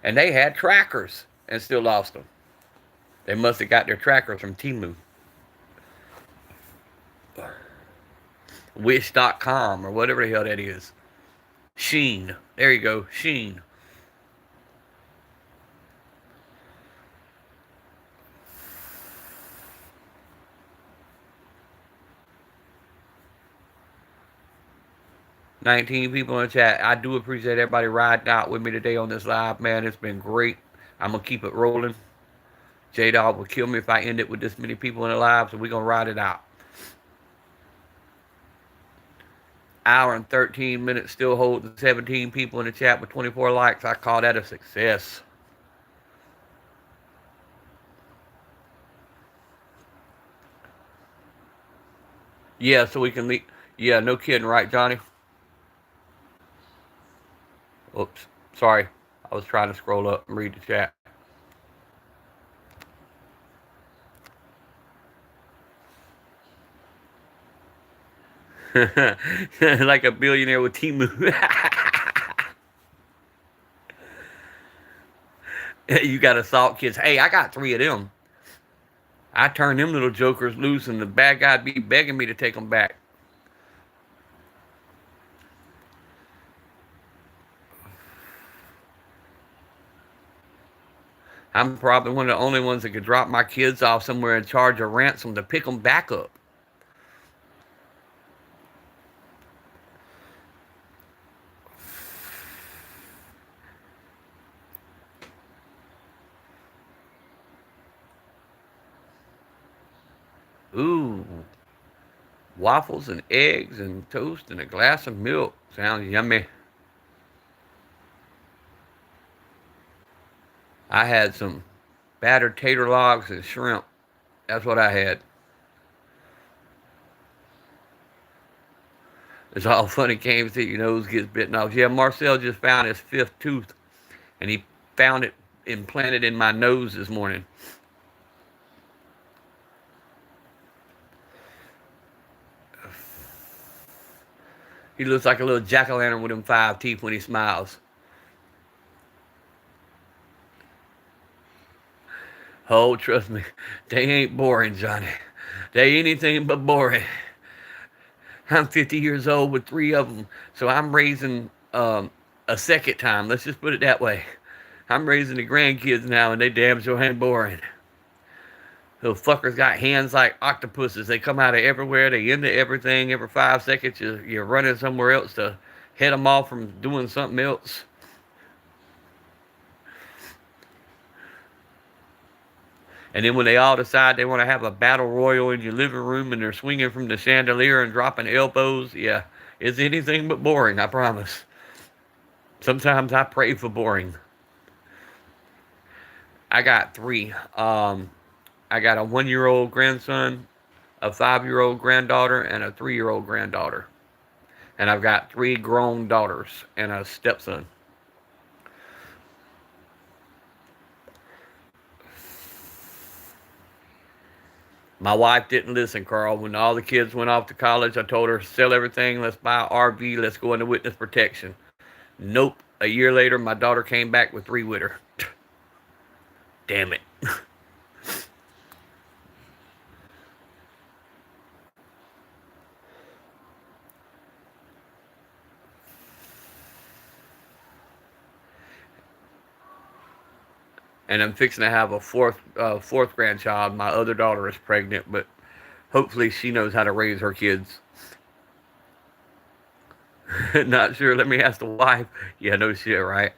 And they had trackers and still lost them. They must have got their trackers from Timu. Wish.com or whatever the hell that is. Sheen. There you go. Sheen. 19 people in the chat. I do appreciate everybody riding out with me today on this live, man. It's been great. I'm going to keep it rolling. J Dog will kill me if I end it with this many people in the live, so we're going to ride it out. Hour and 13 minutes, still holding 17 people in the chat with 24 likes. I call that a success. Yeah, so we can leave. Yeah, no kidding, right, Johnny? Oops, sorry. I was trying to scroll up and read the chat. Like a billionaire with Timu. You got assault kids. Hey, I got 3 of them. I turned them little jokers loose, and the bad guy'd be begging me to take them back. I'm probably one of the only ones that could drop my kids off somewhere and charge a ransom to pick them back up. Ooh, waffles and eggs and toast and a glass of milk. Sounds yummy. I had some battered tater logs and shrimp. That's what I had. It's all funny games that your nose gets bitten off. Yeah, Marcel just found his 5th tooth, and he found it implanted in my nose this morning. He looks like a little jack-o'-lantern with them 5 teeth when he smiles. Oh, trust me, they ain't boring, Johnny. They anything but boring. I'm 50 years old with 3 of them, so I'm raising a second time. Let's just put it that way. I'm raising the grandkids now, and they damn sure ain't boring. Those fuckers got hands like octopuses. They come out of everywhere. They into everything. Every 5 seconds, you're running somewhere else to head them off from doing something else. And then when they all decide they want to have a battle royal in your living room and they're swinging from the chandelier and dropping elbows, yeah, it's anything but boring, I promise. Sometimes I pray for boring. I got three. I got a 1 year old grandson, a 5 year old granddaughter, and a 3 year old granddaughter. And I've got three grown daughters and a stepson. My wife didn't listen, Carl. When all the kids went off to college, I told her, sell everything, let's buy an RV, let's go into witness protection. Nope. A year later, my daughter came back with three with her. Damn it. And I'm fixing to have a fourth grandchild. My other daughter is pregnant, but hopefully she knows how to raise her kids. Not sure. Let me ask the wife. Yeah, no shit, right?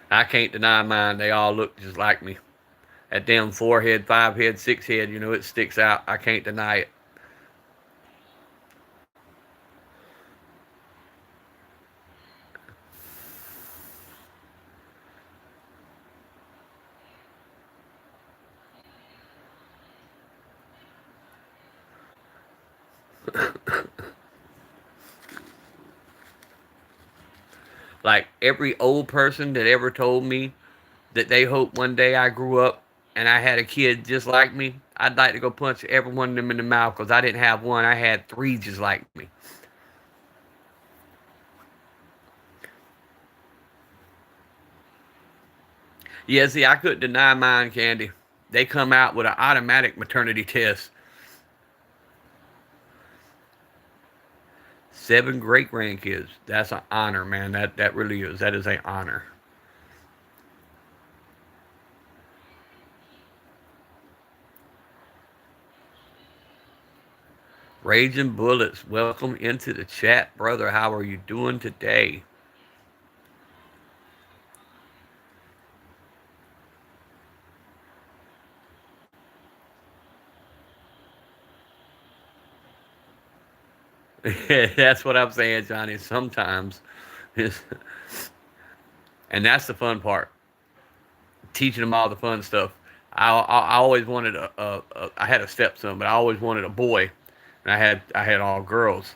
I can't deny mine. They all look just like me. That damn forehead, five head, six head, it sticks out. I can't deny it. Like every old person that ever told me that they hope one day I grew up and I had a kid just like me, I'd like to go punch every one of them in the mouth because I didn't have one. I had three just like me. Yeah, see, I couldn't deny mine, Candy. They come out with an automatic maternity test. Seven great grandkids. That's an honor, man. That really is. That is an honor. Raging Bullets, welcome into the chat, brother. How are you doing today? That's what I'm saying, Johnny. Sometimes, and that's the fun part. Teaching them all the fun stuff. I always wanted I had a stepson, but I always wanted a boy, and I had all girls.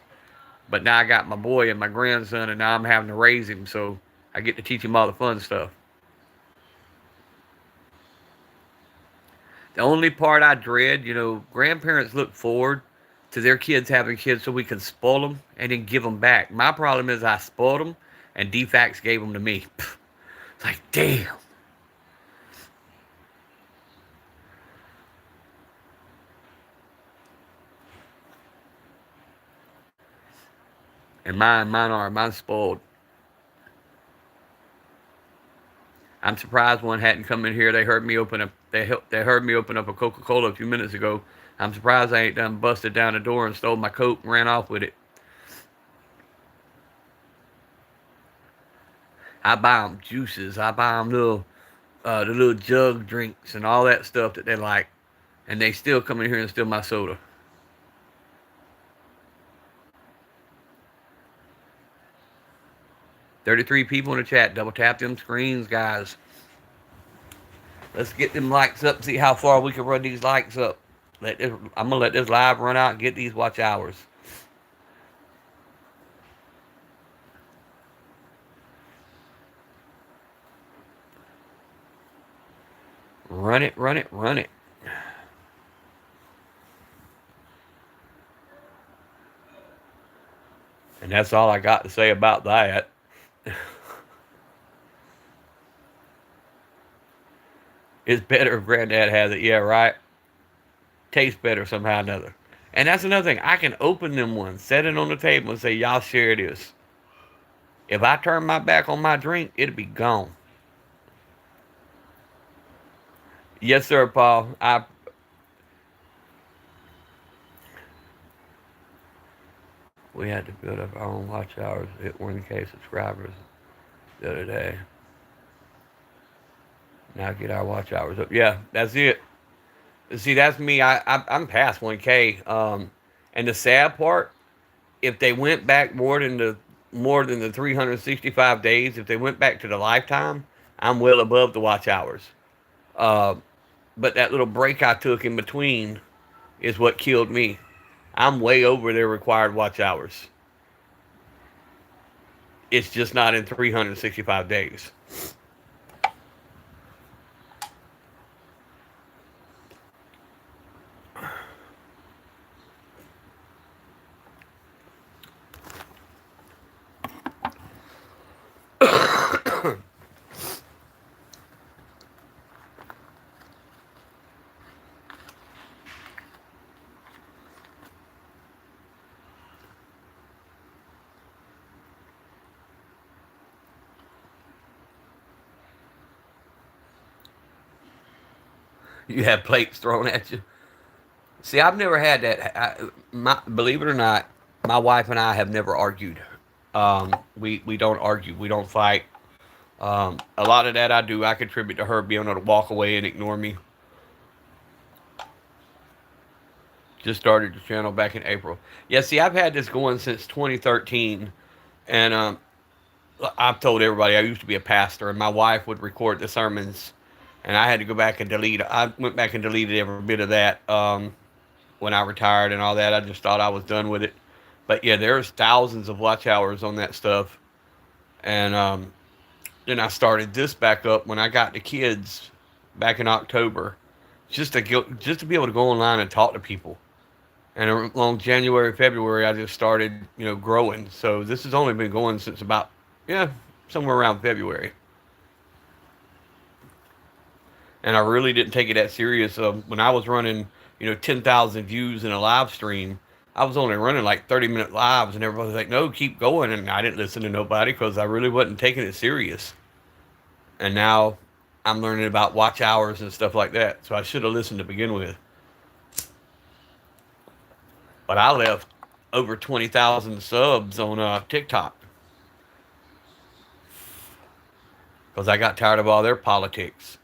But now I got my boy and my grandson, and now I'm having to raise him, so I get to teach him all the fun stuff. The only part I dread, grandparents look forward to their kids having kids so we can spoil them and then give them back. My problem is I spoiled them and DFAX gave them to me. It's like, damn. And mine's spoiled. I'm surprised one hadn't come in here. They heard me open up a Coca-Cola a few minutes ago. I'm surprised I ain't done busted down the door and stole my coat and ran off with it. I buy them juices. I buy them the little jug drinks and all that stuff that they like, and they still come in here and steal my soda. 33 people in the chat. Double tap them screens, guys. Let's get them likes up. See how far we can run these likes up. I'm gonna let this live run out and get these watch hours. Run it, run it, run it. And that's all I got to say about that. It's better if Granddad has it. Yeah, right. Tastes better somehow or another. And that's another thing. I can open them ones, set it on the table, and say, y'all share this. If I turn my back on my drink, it'll be gone. Yes, sir, Paul. We had to build up our own watch hours. Hit 1K subscribers the other day. Now get our watch hours up. Yeah, that's it. See, that's me. I'm past 1K. And the sad part, if they went back more than the 365 days, if they went back to the lifetime, I'm well above the watch hours. Uh, but that little break I took in between is what killed me. I'm way over their required watch hours. It's just not in 365 days. You have plates thrown at you. See, I've never had that. Believe it or not, my wife and I have never argued. We don't argue. We don't fight. A lot of that I contribute to her being able to walk away and ignore me. Just started the channel back in April. Yeah, see, I've had this going since 2013, and I've told everybody I used to be a pastor, and my wife would record the sermons, and I had to go back and delete. I went back and deleted every bit of that when I retired and all that. I just thought I was done with it. But yeah, there's thousands of watch hours on that stuff, and then I started this back up when I got the kids back in October, just to be able to go online and talk to people. And along January, February, I just started, growing. So this has only been going since about, yeah, somewhere around February. And I really didn't take it that serious. When I was running, 10,000 views in a live stream, I was only running like 30-minute lives, and everybody was like, no, keep going. And I didn't listen to nobody because I really wasn't taking it serious. And now I'm learning about watch hours and stuff like that. So I should have listened to begin with. But I left over 20,000 subs on TikTok because I got tired of all their politics.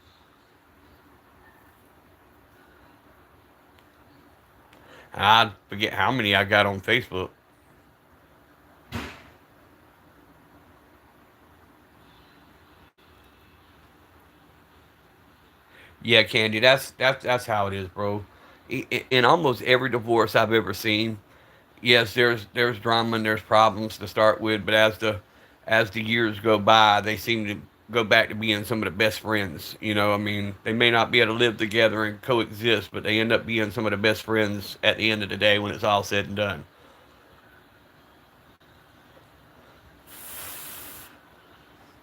And I forget how many I got on Facebook. Yeah, Candy, that's how it is, bro. In almost every divorce I've ever seen, yes, there's drama and there's problems to start with, but as the years go by, they seem to go back to being some of the best friends. I mean, they may not be able to live together and coexist, but they end up being some of the best friends at the end of the day when it's all said and done.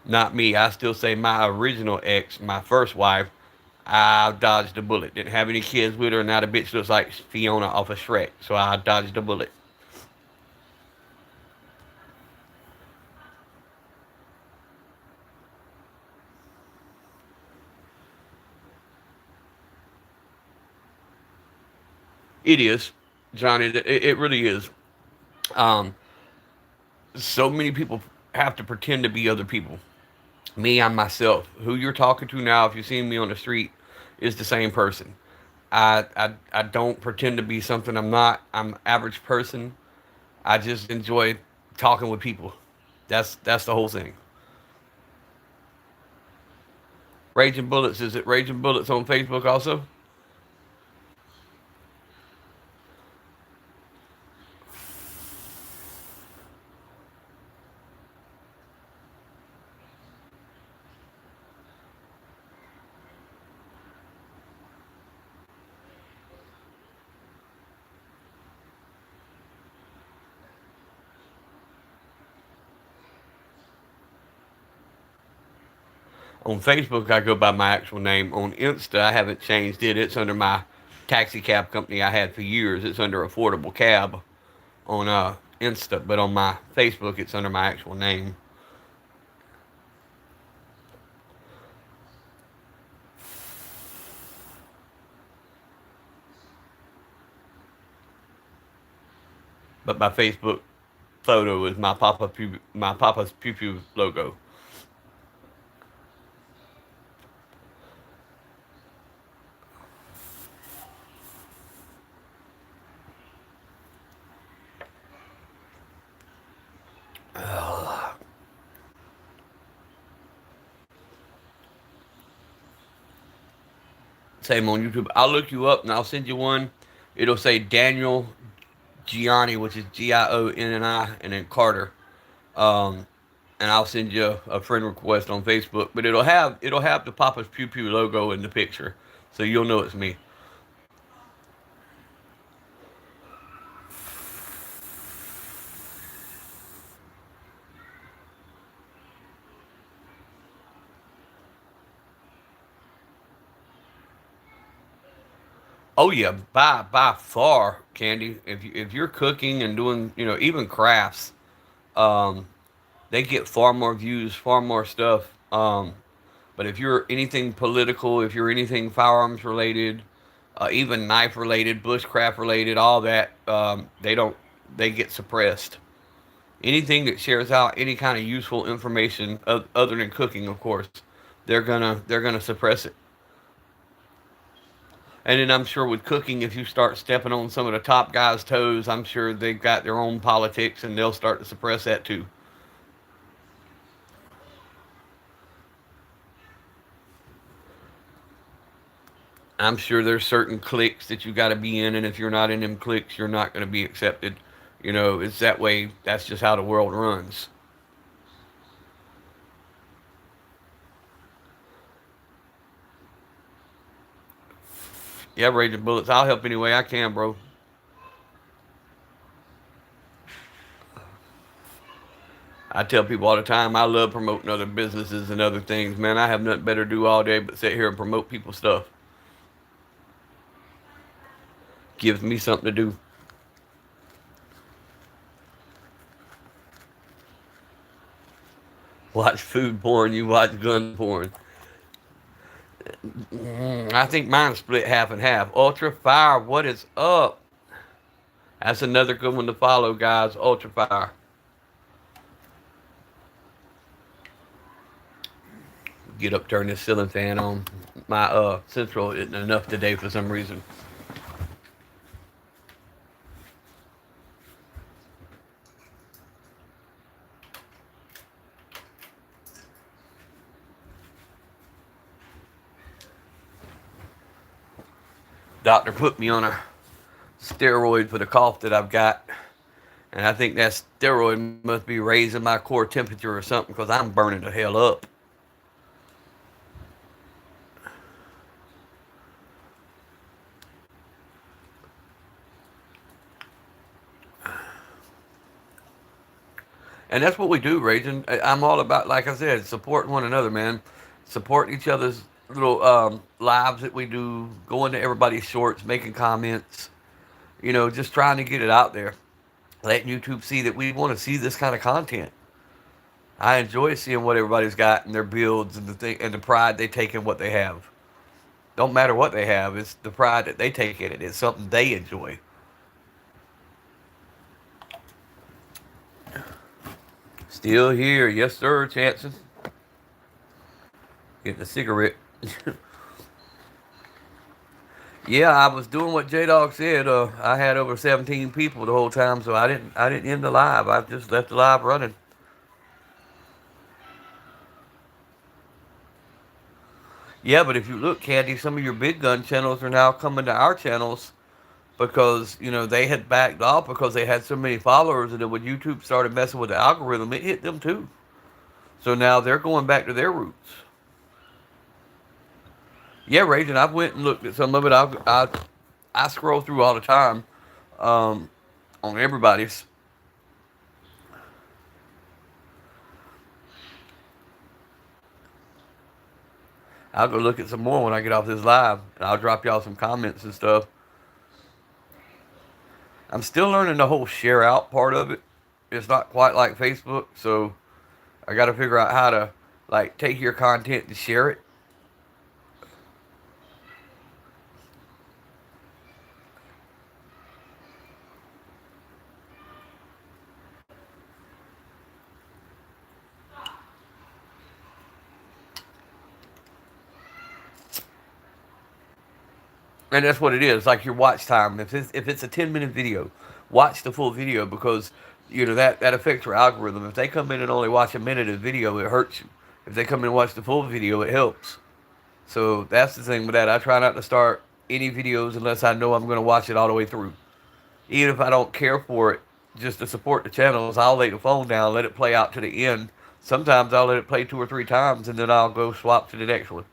Not me. I still say my original ex, my first wife, I dodged a bullet. Didn't have any kids with her, and now the bitch looks like Fiona off of Shrek. So I dodged a bullet. It is, Johnny. It really is. Um, so many people have to pretend to be other people. Me, I'm myself. Who you're talking to now, if you see me on the street, is the same person. I don't pretend to be something I'm not. I'm an average person. I just enjoy talking with people. That's the whole thing. Raging Bullets, is it Raging Bullets on Facebook also? On Facebook, I go by my actual name. On Insta, I haven't changed it. It's under my taxi cab company I had for years. It's under Affordable Cab on Insta, but on my Facebook, it's under my actual name. But my Facebook photo is my Papa's Pew Pew logo. Same on YouTube. I'll look you up and I'll send you one. It'll say Daniel Gianni, which is Gionni, and then Carter. Um, and I'll send you a friend request on Facebook. But it'll have the Papa's Pew Pew logo in the picture, so you'll know it's me. Oh yeah, by far, Candy. If you're cooking and doing even crafts, um, they get far more views, far more stuff. But if you're anything political, if you're anything firearms related, even knife related, bushcraft related, all that, they don't they get suppressed. Anything that shares out any kind of useful information other than cooking, of course, they're gonna suppress it. And then I'm sure with cooking, if you start stepping on some of the top guys' toes, I'm sure they've got their own politics and they'll start to suppress that too. I'm sure there's certain cliques that you got to be in, and if you're not in them cliques, you're not going to be accepted. It's that way. That's just how the world runs. Yeah, Raging Bullets. I'll help any way I can, bro. I tell people all the time, I love promoting other businesses and other things, man. I have nothing better to do all day but sit here and promote people's stuff. Gives me something to do. Watch food porn, you watch gun porn. I think mine's split half and half. Ultra Fire, what is up? That's another good one to follow, guys. Ultra Fire. Get up, turn this ceiling fan on. My central isn't enough today for some reason. Doctor put me on a steroid for the cough that I've got, and I think that steroid must be raising my core temperature or something because I'm burning the hell up. And that's what we do, Raging. I'm all about, like I said, supporting one another, man. Support each other's little lives that we do, going to everybody's shorts, making comments, just trying to get it out there. Letting YouTube see that we want to see this kind of content. I enjoy seeing what everybody's got in their builds and the thing and the pride they take in what they have. Don't matter what they have, it's the pride that they take in it. It's something they enjoy. Still here, yes sir, Chances. Getting a cigarette. Yeah, I was doing what J Dog said. I had over 17 people the whole time, so I didn't end the live. I just left the live running. Yeah, but if you look, Candy, some of your big gun channels are now coming to our channels because they had backed off because they had so many followers, and then when YouTube started messing with the algorithm, it hit them too. So now they're going back to their roots. Yeah, Raging. I've went and looked at some of it. I scroll through all the time um, on everybody's. I'll go look at some more when I get off this live, and I'll drop y'all some comments and stuff. I'm still learning the whole share out part of it. It's not quite like Facebook, so I got to figure out how to like take your content and share it. And that's what it is. Like your watch time. If it's a 10-minute video, watch the full video because that affects your algorithm. If they come in and only watch a minute of video, it hurts you. If they come in and watch the full video, it helps. So that's the thing with that. I try not to start any videos unless I know I'm going to watch it all the way through. Even if I don't care for it, just to support the channels, I'll lay the phone down, let it play out to the end. Sometimes I'll let it play 2 or 3 times, and then I'll go swap to the next one.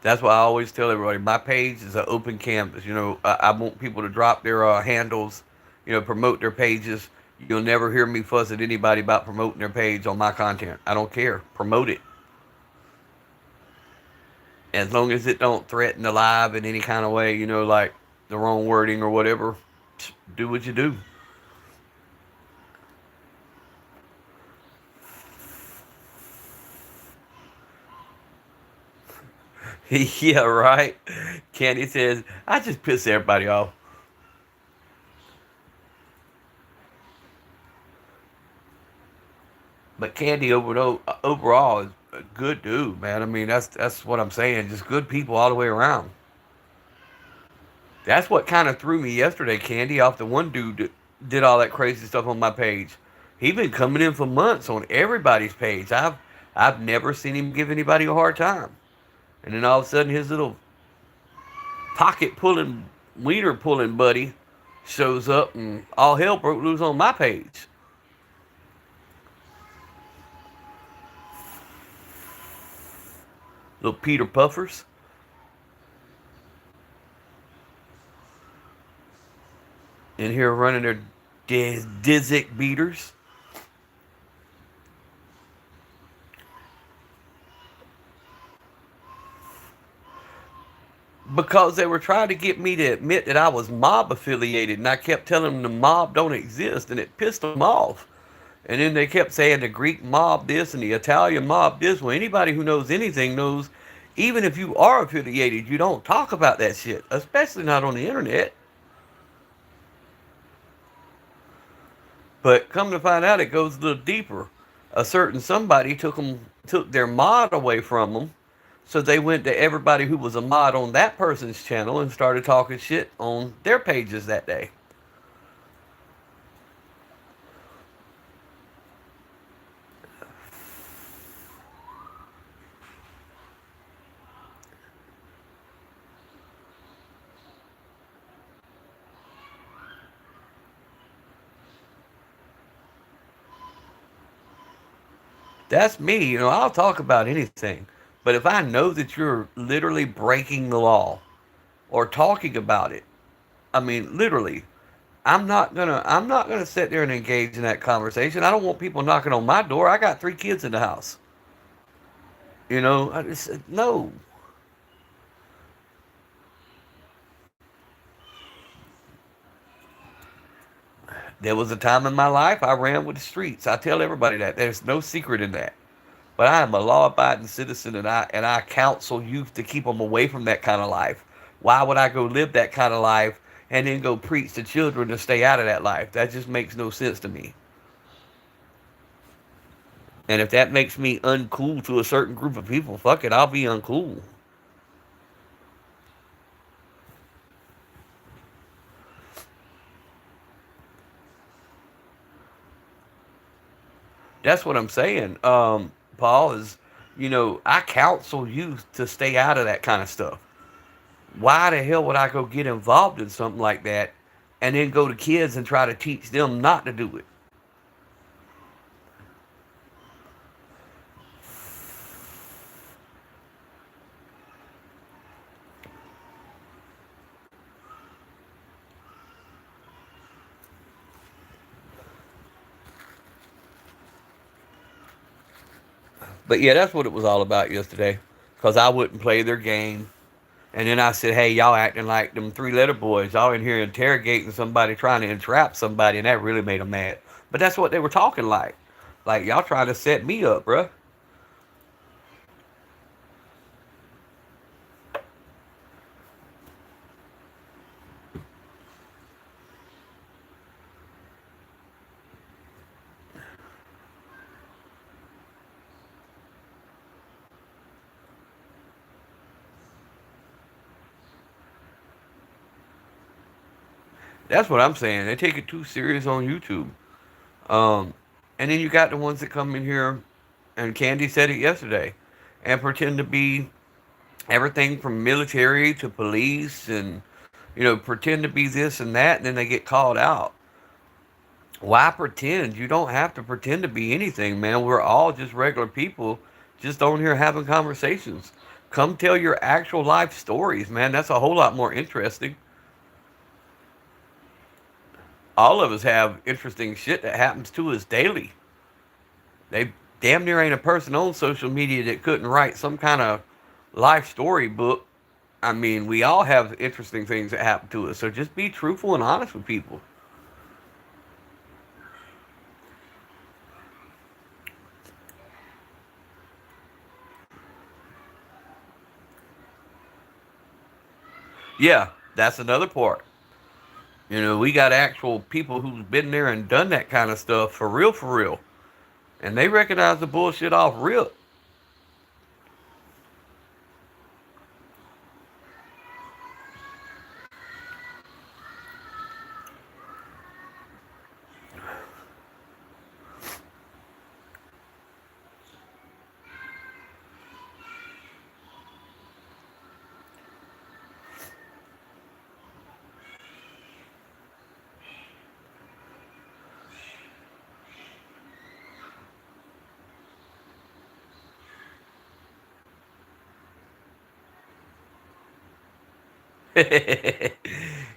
That's why I always tell everybody my page is an open canvas. I want people to drop their handles, promote their pages. You'll never hear me fuss at anybody about promoting their page on my content. I don't care. Promote it. As long as it don't threaten the live in any kind of way, like the wrong wording or whatever, do what you do. Yeah, right. Candy says, I just piss everybody off. But Candy overall is a good dude, man. I mean, that's what I'm saying. Just good people all the way around. That's what kind of threw me yesterday, Candy, off the one dude that did all that crazy stuff on my page. He been coming in for months on everybody's page. I've never seen him give anybody a hard time. And then all of a sudden his little pocket pulling, wiener pulling buddy shows up and all hell broke loose on my page. Little Peter Puffers in here running their Dizzick beaters. Because they were trying to get me to admit that I was mob affiliated, and I kept telling them the mob don't exist, and it pissed them off. And then they kept saying the Greek mob this and the Italian mob this. Well, anybody who knows anything knows, even if you are affiliated, you don't talk about that shit, especially not on the internet. But come to find out, it goes a little deeper. A certain somebody took their mod away from them, so they went to everybody who was a mod on that person's channel and started talking shit on their pages that day. That's me. I'll talk about anything. But if I know that you're literally breaking the law or talking about it, I mean, literally, I'm not gonna sit there and engage in that conversation. I don't want people knocking on my door. I got 3 kids in the house. I just no. There was a time in my life I ran with the streets. I tell everybody that. There's no secret in that. But I am a law-abiding citizen, and I counsel youth to keep them away from that kind of life. Why would I go live that kind of life and then go preach to children to stay out of that life? That just makes no sense to me. And if that makes me uncool to a certain group of people, fuck it, I'll be uncool. That's what I'm saying. Paul is, I counsel youth to stay out of that kind of stuff. Why the hell would I go get involved in something like that and then go to kids and try to teach them not to do it? But yeah, that's what it was all about yesterday. Because I wouldn't play their game. And then I said, hey, y'all acting like them three-letter boys. Y'all in here interrogating somebody, trying to entrap somebody, and that really made them mad. But that's what they were talking like. Like, y'all trying to set me up, bruh. That's what I'm saying. They take it too serious on YouTube. Um, and then you got the ones that come in here, and Candy said it yesterday, and pretend to be everything from military to police, and pretend to be this and that, and then they get called out. Why pretend? You don't have to pretend to be anything, man. We're all just regular people, just on here having conversations. Come tell your actual life stories, man. That's a whole lot more interesting. All of us have interesting shit that happens to us daily. They damn near ain't a person on social media that couldn't write some kind of life story book. I mean, we all have interesting things that happen to us. So just be truthful and honest with people. Yeah, that's another part. We got actual people who's been there and done that kind of stuff for real, for real. And they recognize the bullshit off real.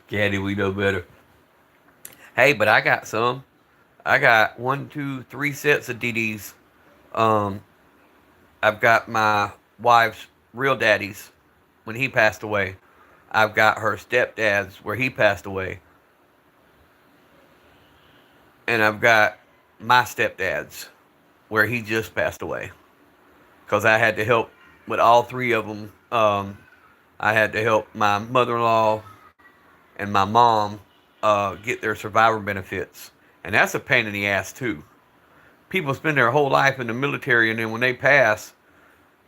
Candy, we know better. Hey, but I got some. I got one, two, three sets of DDs. Um, I've got my wife's real daddy's when he passed away. I've got her stepdad's where he passed away. And I've got my stepdad's where he just passed away. Because I had to help with all three of them. I had to help my mother in law and my mom get their survivor benefits. And that's a pain in the ass, too. People spend their whole life in the military, and then when they pass,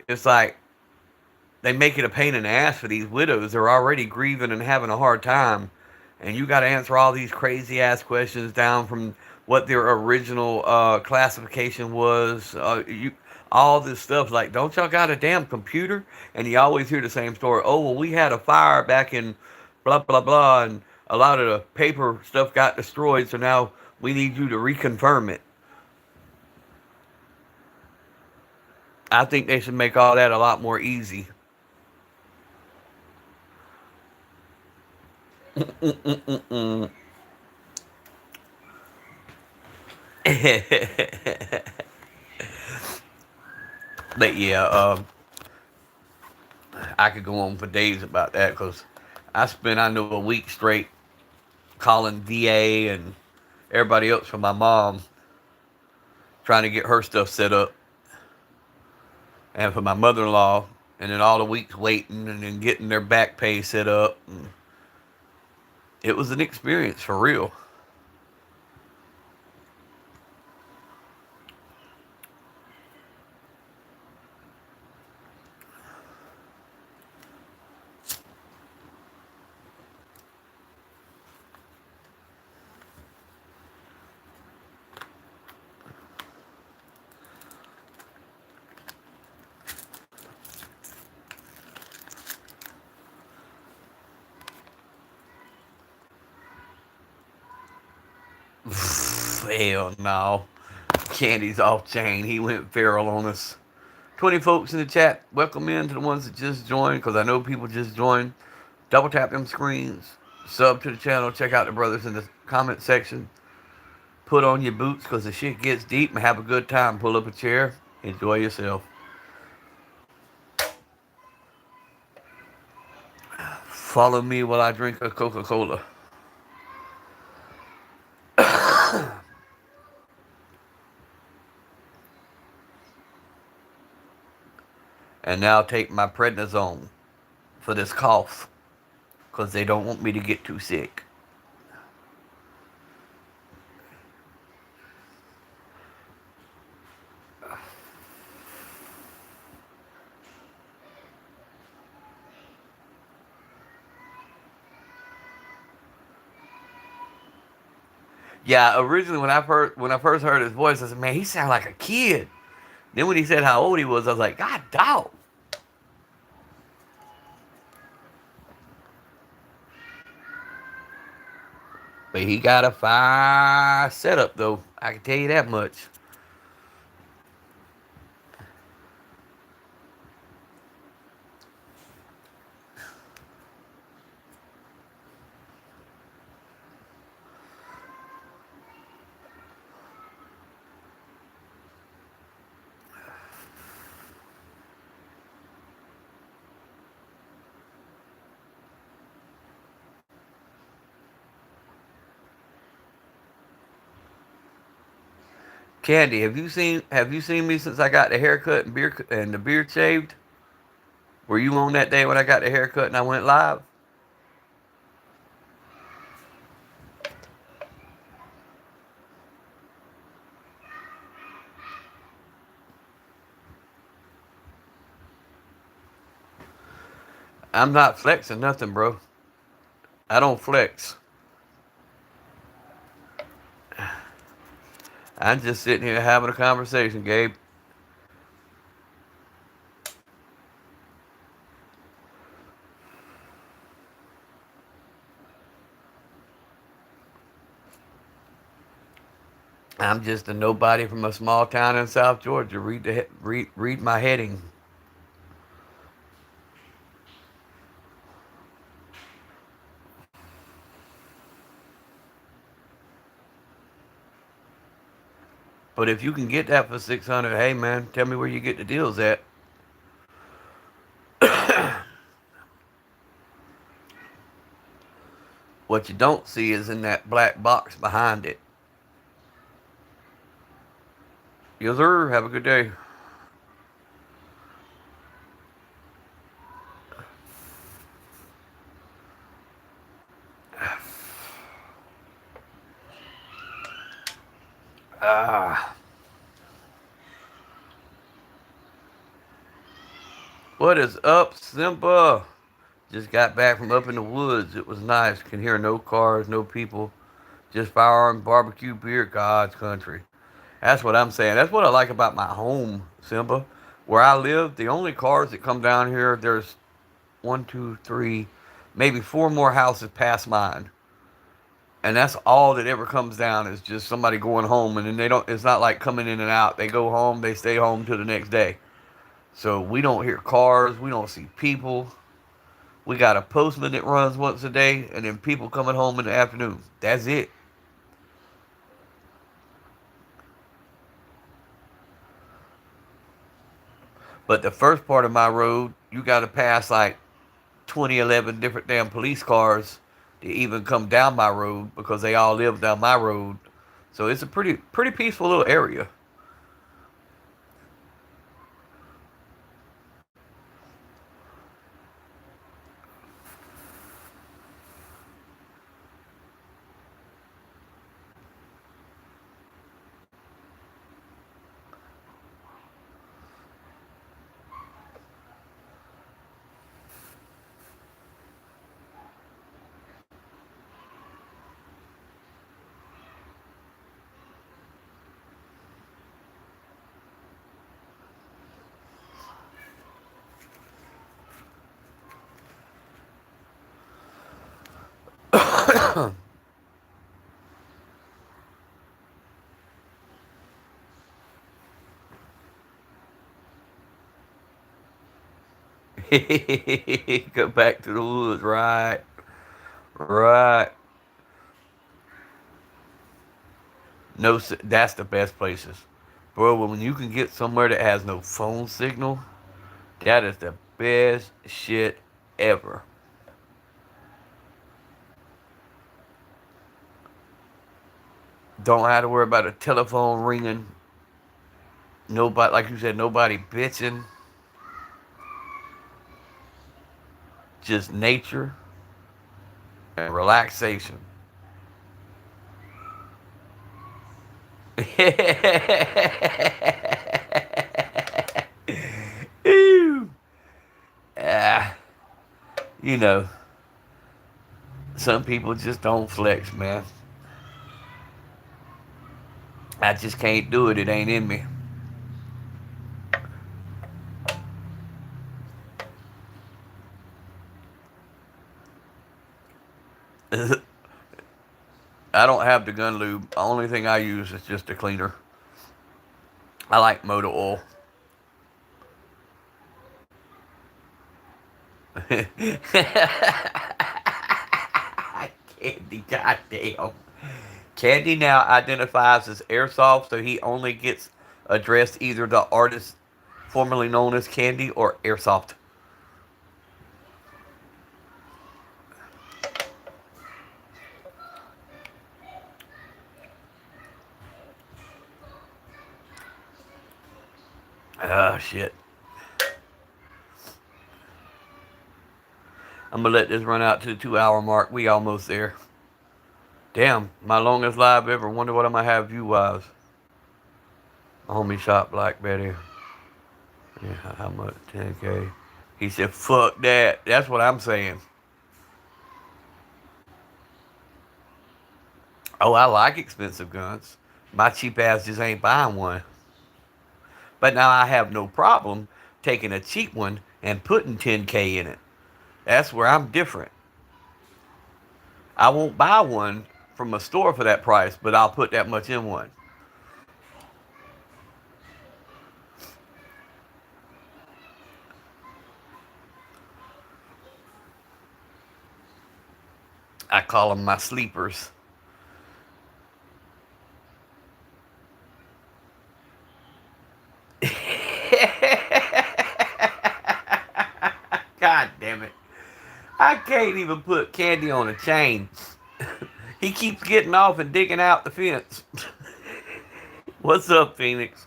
it's like they make it a pain in the ass for these widows. They're already grieving and having a hard time, and you got to answer all these crazy ass questions down from what their original classification was. All this stuff. Like, don't y'all got a damn computer? And you always hear the same story. Oh, well, we had a fire back in blah blah blah, and a lot of the paper stuff got destroyed. So now we need you to reconfirm it. I think they should make all that a lot more easy. But yeah, I could go on for days about that because I know, a week straight calling VA and everybody else for my mom, trying to get her stuff set up, and for my mother-in-law, and then all the weeks waiting and then getting their back pay set up. And it was an experience for real. Hell no. Candy's off chain. He went feral on us. 20 folks in the chat. Welcome in to the ones that just joined, because I know people just joined. Double tap them screens. Sub to the channel. Check out the brothers in the comment section. Put on your boots because the shit gets deep, and have a good time. Pull up a chair. Enjoy yourself. Follow me while I drink a Coca-Cola. And now take my prednisone for this cough because they don't want me to get too sick. Yeah, originally when I first heard his voice, I said, "Man, he sounded like a kid." Then when he said how old he was, I was like, "God, dog." But he got a fire setup, though. I can tell you that much. Candy, have you seen me since I got the haircut and the beard shaved? Were you on that day when I got the haircut and I went live? I'm not flexing nothing, bro. I don't flex. I'm just sitting here having a conversation, Gabe. I'm just a nobody from a small town in South Georgia. Read my heading. But if you can get that for 600, hey man, tell me where you get the deals at. What you don't see is in that black box behind it. Yes, sir. Have a good day. Ah, what is up, Simba? Just got back from up in the woods. It was nice. Can hear no cars, no people. Just firearm, barbecue, beer, God's country. That's what I'm saying. That's what I like about my home, Simba. Where I live, the only cars that come down here, there's one, two, three, maybe four more houses past mine. And that's all that ever comes down is just somebody going home. And then they don't, it's not like coming in and out. They go home, they stay home till the next day. So we don't hear cars, we don't see people. We got a postman that runs once a day, and then people coming home in the afternoon. That's it. But the first part of my road, you got to pass like 2011 different damn police cars to even come down my road because they all live down my road. So it's a pretty peaceful little area. Go back to the woods, right? Right. No, that's the best places, bro. When you can get somewhere that has no phone signal, that is the best shit ever. Don't have to worry about a telephone ringing. Nobody, like you said, nobody bitching. Just nature and relaxation. Ew. Ah, you know, some people just don't flex, man. I just can't do it. It ain't in me. I don't have the gun lube. The only thing I use is just a cleaner. I like motor oil. Candy, goddamn. Candy now identifies as airsoft, so he only gets addressed either the artist formerly known as Candy or Airsoft. Oh, shit. I'm gonna let this run out to the 2 hour mark. We almost there. Damn, my longest live ever. Wonder what I'm gonna have view wise. Homie shot Black Betty. Yeah, how much? 10K. He said, fuck that. That's what I'm saying. Oh, I like expensive guns. My cheap ass just ain't buying one. But now I have no problem taking a cheap one and putting 10K in it. That's where I'm different. I won't buy one from a store for that price, but I'll put that much in one. I call them my sleepers. God damn it. I can't even put Candy on a chain. He keeps getting off and digging out the fence. What's up, Phoenix?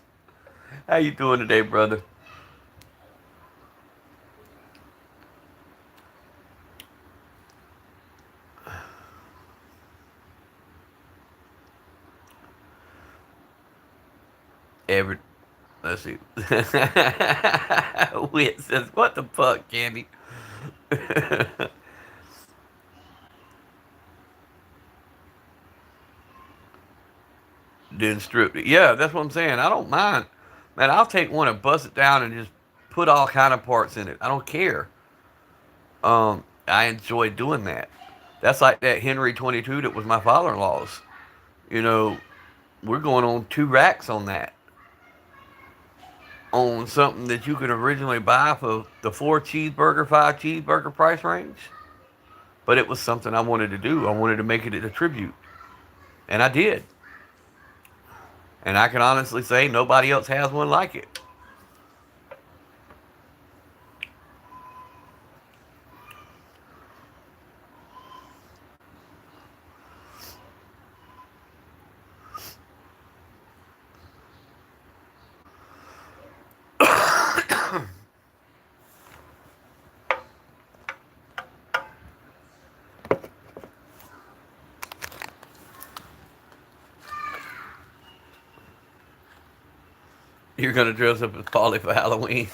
How you doing today, brother? Every let's see. Wit says, "What the fuck, Candy?" Didn't strip it. Yeah, that's what I'm saying. I don't mind, man. I'll take one and bust it down and just put all kind of parts in it. I don't care. I enjoy doing that. That's like that Henry 22 that was my father-in-law's. You know, we're going on 2 racks on that. On something that you could originally buy for the 4 cheeseburger, 5 cheeseburger price range. But it was something I wanted to do. I wanted to make it a tribute. And I did. And I can honestly say nobody else has one like it. You're going to dress up as Polly for Halloween.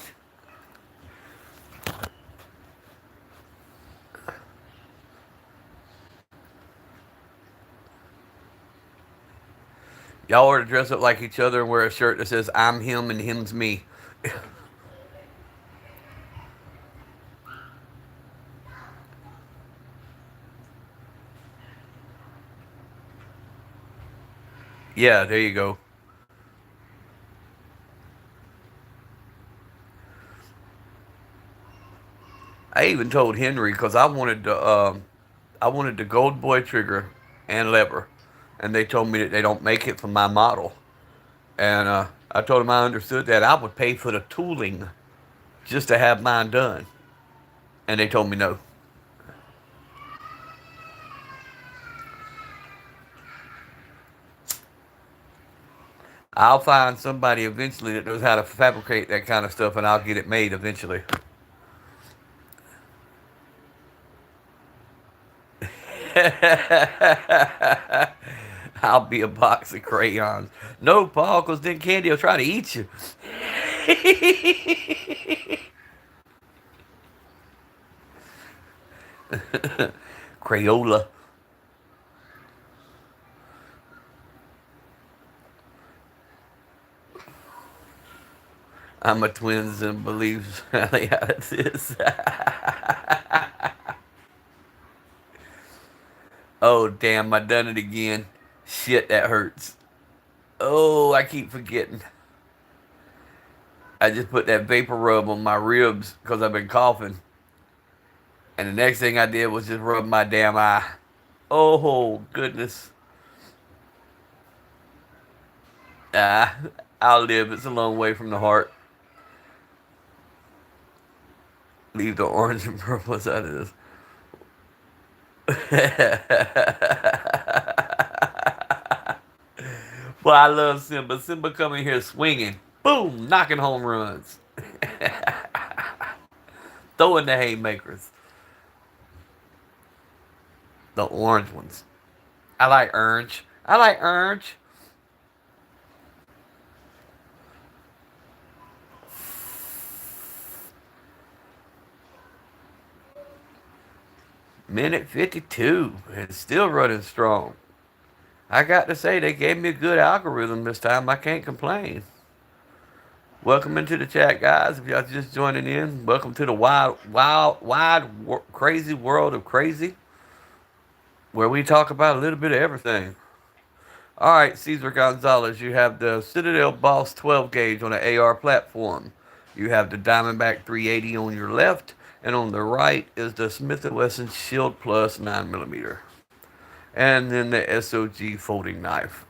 Y'all are to dress up like each other and wear a shirt that says I'm him and him's me. Yeah, there you go. I even told Henry because I wanted the gold boy trigger and lever, and they told me that they don't make it for my model. And I told him I understood that I would pay for the tooling just to have mine done, and they told me no. I'll find somebody eventually that knows how to fabricate that kind of stuff, and I'll get it made eventually. I'll be a box of crayons. No, Paul, because then Candy will try to eat you. Crayola. I'm a twins and believes. Yeah, that's this. Oh, damn, I done it again. Shit, that hurts. Oh, I keep forgetting. I just put that vapor rub on my ribs because I've been coughing. And the next thing I did was just rub my damn eye. Oh, goodness. Ah, I'll live. It's a long way from the heart. Leave the orange and purple out of this. Well, I love Simba. Simba coming here swinging. Boom, knocking home runs. Throwing the haymakers. The orange ones. I like orange. I like orange. Minute 52 and still running strong. I got to say, they gave me a good algorithm this time. I can't complain. Welcome into the chat, guys. If y'all just joining in, welcome to the crazy world of crazy, where we talk about a little bit of everything. All right, Cesar Gonzalez, you have the Citadel Boss 12 gauge on the AR platform. You have the Diamondback 380 on your left, and on the right is the Smith & Wesson Shield Plus 9mm, and then the SOG folding knife.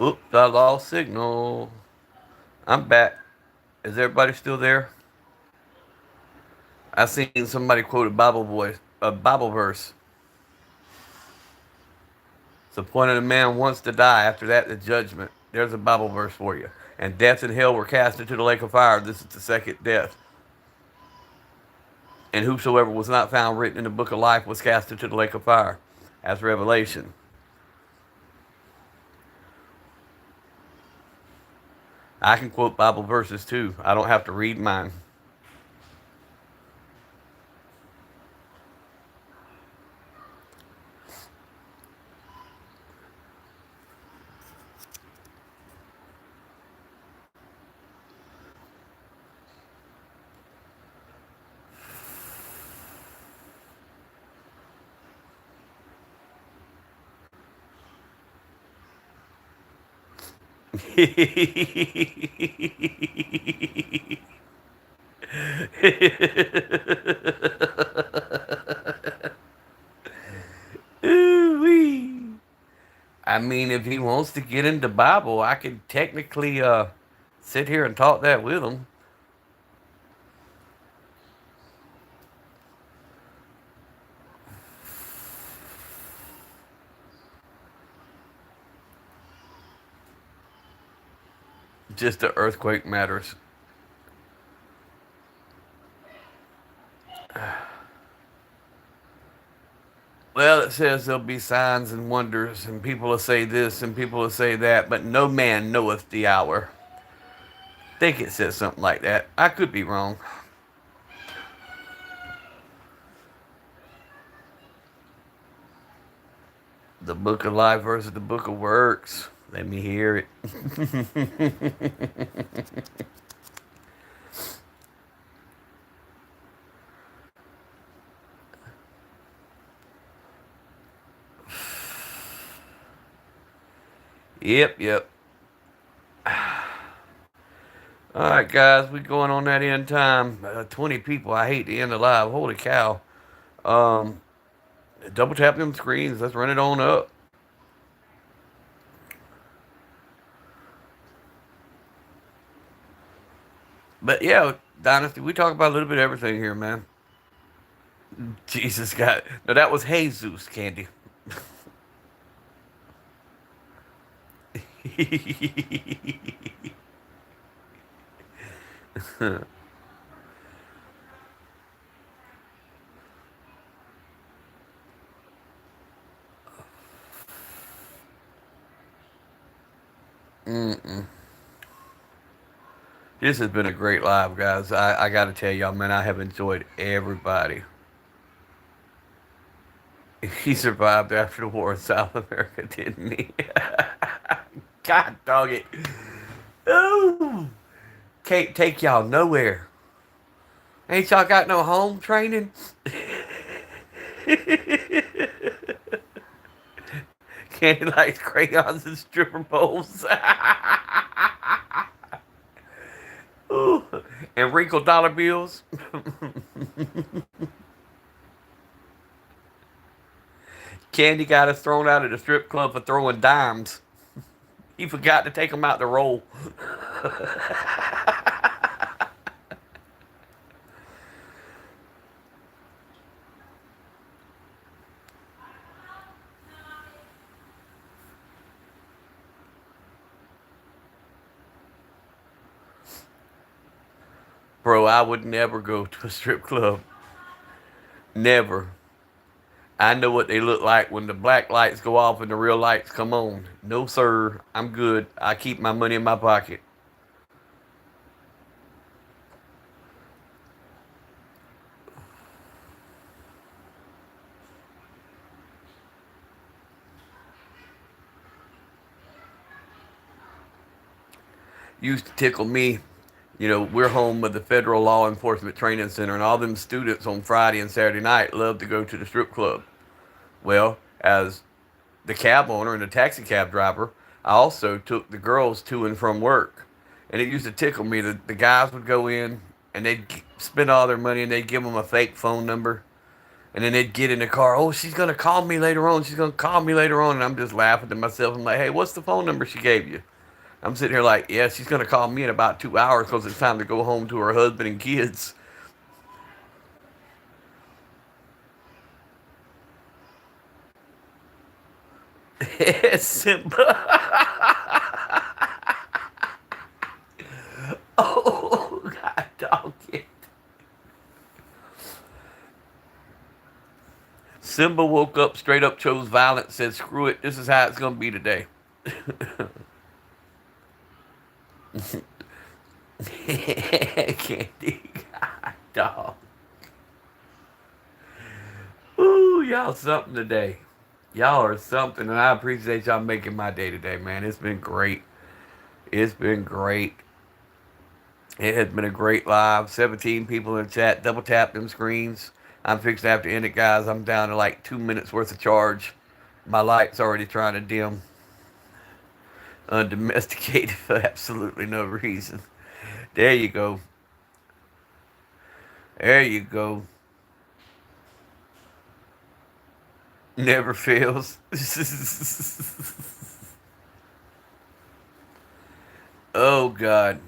Oops, I lost signal. I'm back. Is everybody still there? I seen somebody quote a Bible verse. It's the point of the man wants to die. After that, the judgment. There's a Bible verse for you. And death and hell were cast into the lake of fire. This is the second death. And whosoever was not found written in the book of life was cast into the lake of fire. That's Revelation. I can quote Bible verses too. I don't have to read mine. Ooh-wee. I mean, if he wants to get into Bible, I could technically sit here and talk that with him. Just the earthquake matters. Well, it says there'll be signs and wonders, and people will say this and people will say that, but no man knoweth the hour. I think it says something like that. I could be wrong. The book of life versus the book of works. Let me hear it. Yep, yep. All right, guys, we going on that end time. 20 people. I hate to end the live. Holy cow. Um, Double tap them screens. Let's run it on up. But yeah, Dynasty, we talk about a little bit of everything here, man. Jesus got no. That was Jesus, Candy. This has been a great live, guys. I got to tell y'all, man, I have enjoyed everybody. He survived after the war in South America, didn't he? God dog it. Ooh. Can't take y'all nowhere. Ain't y'all got no home training? Candy likes crayons and stripper poles. Ooh. And wrinkled dollar bills. Candy got us thrown out of the strip club for throwing dimes. He forgot to take them out the roll. Bro, I would never go to a strip club. Never. I know what they look like when the black lights go off and the real lights come on. No, sir. I'm good. I keep my money in my pocket. Used to tickle me. You know, we're home of the Federal Law Enforcement Training Center, and all them students on Friday and Saturday night love to go to the strip club. Well, as the cab owner and the taxi cab driver, I also took the girls to and from work. And it used to tickle me that the guys would go in and they'd spend all their money and they'd give them a fake phone number. And then they'd get in the car. Oh, she's going to call me later on. She's going to call me later on. And I'm just laughing to myself. I'm like, hey, what's the phone number she gave you? I'm sitting here like, yeah, she's going to call me in about 2 hours because it's time to go home to her husband and kids. Simba. Oh, God, dog it. Simba woke up, straight up chose violence, said, screw it, this is how it's going to be today. Candy. God, dog. Ooh, y'all something today. Y'all are something, and I appreciate y'all making my day today, man. It's been great. It's been great. It has been a great live. 17 people in the chat. Double tap them screens. I'm fixing to have to end it, guys. I'm down to like 2 minutes worth of charge. My light's already trying to dim. Undomesticated for absolutely no reason. There you go. There you go. Never fails. Oh, God.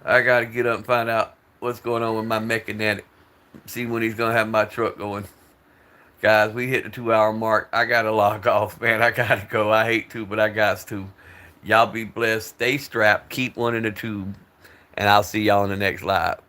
I got to get up and find out what's going on with my mechanic. See when he's going to have my truck going. Guys, we hit the 2 hour mark. I got to log off, man. I got to go. I hate to, but I got to. Y'all be blessed. Stay strapped. Keep one in the tube. And I'll see y'all in the next live.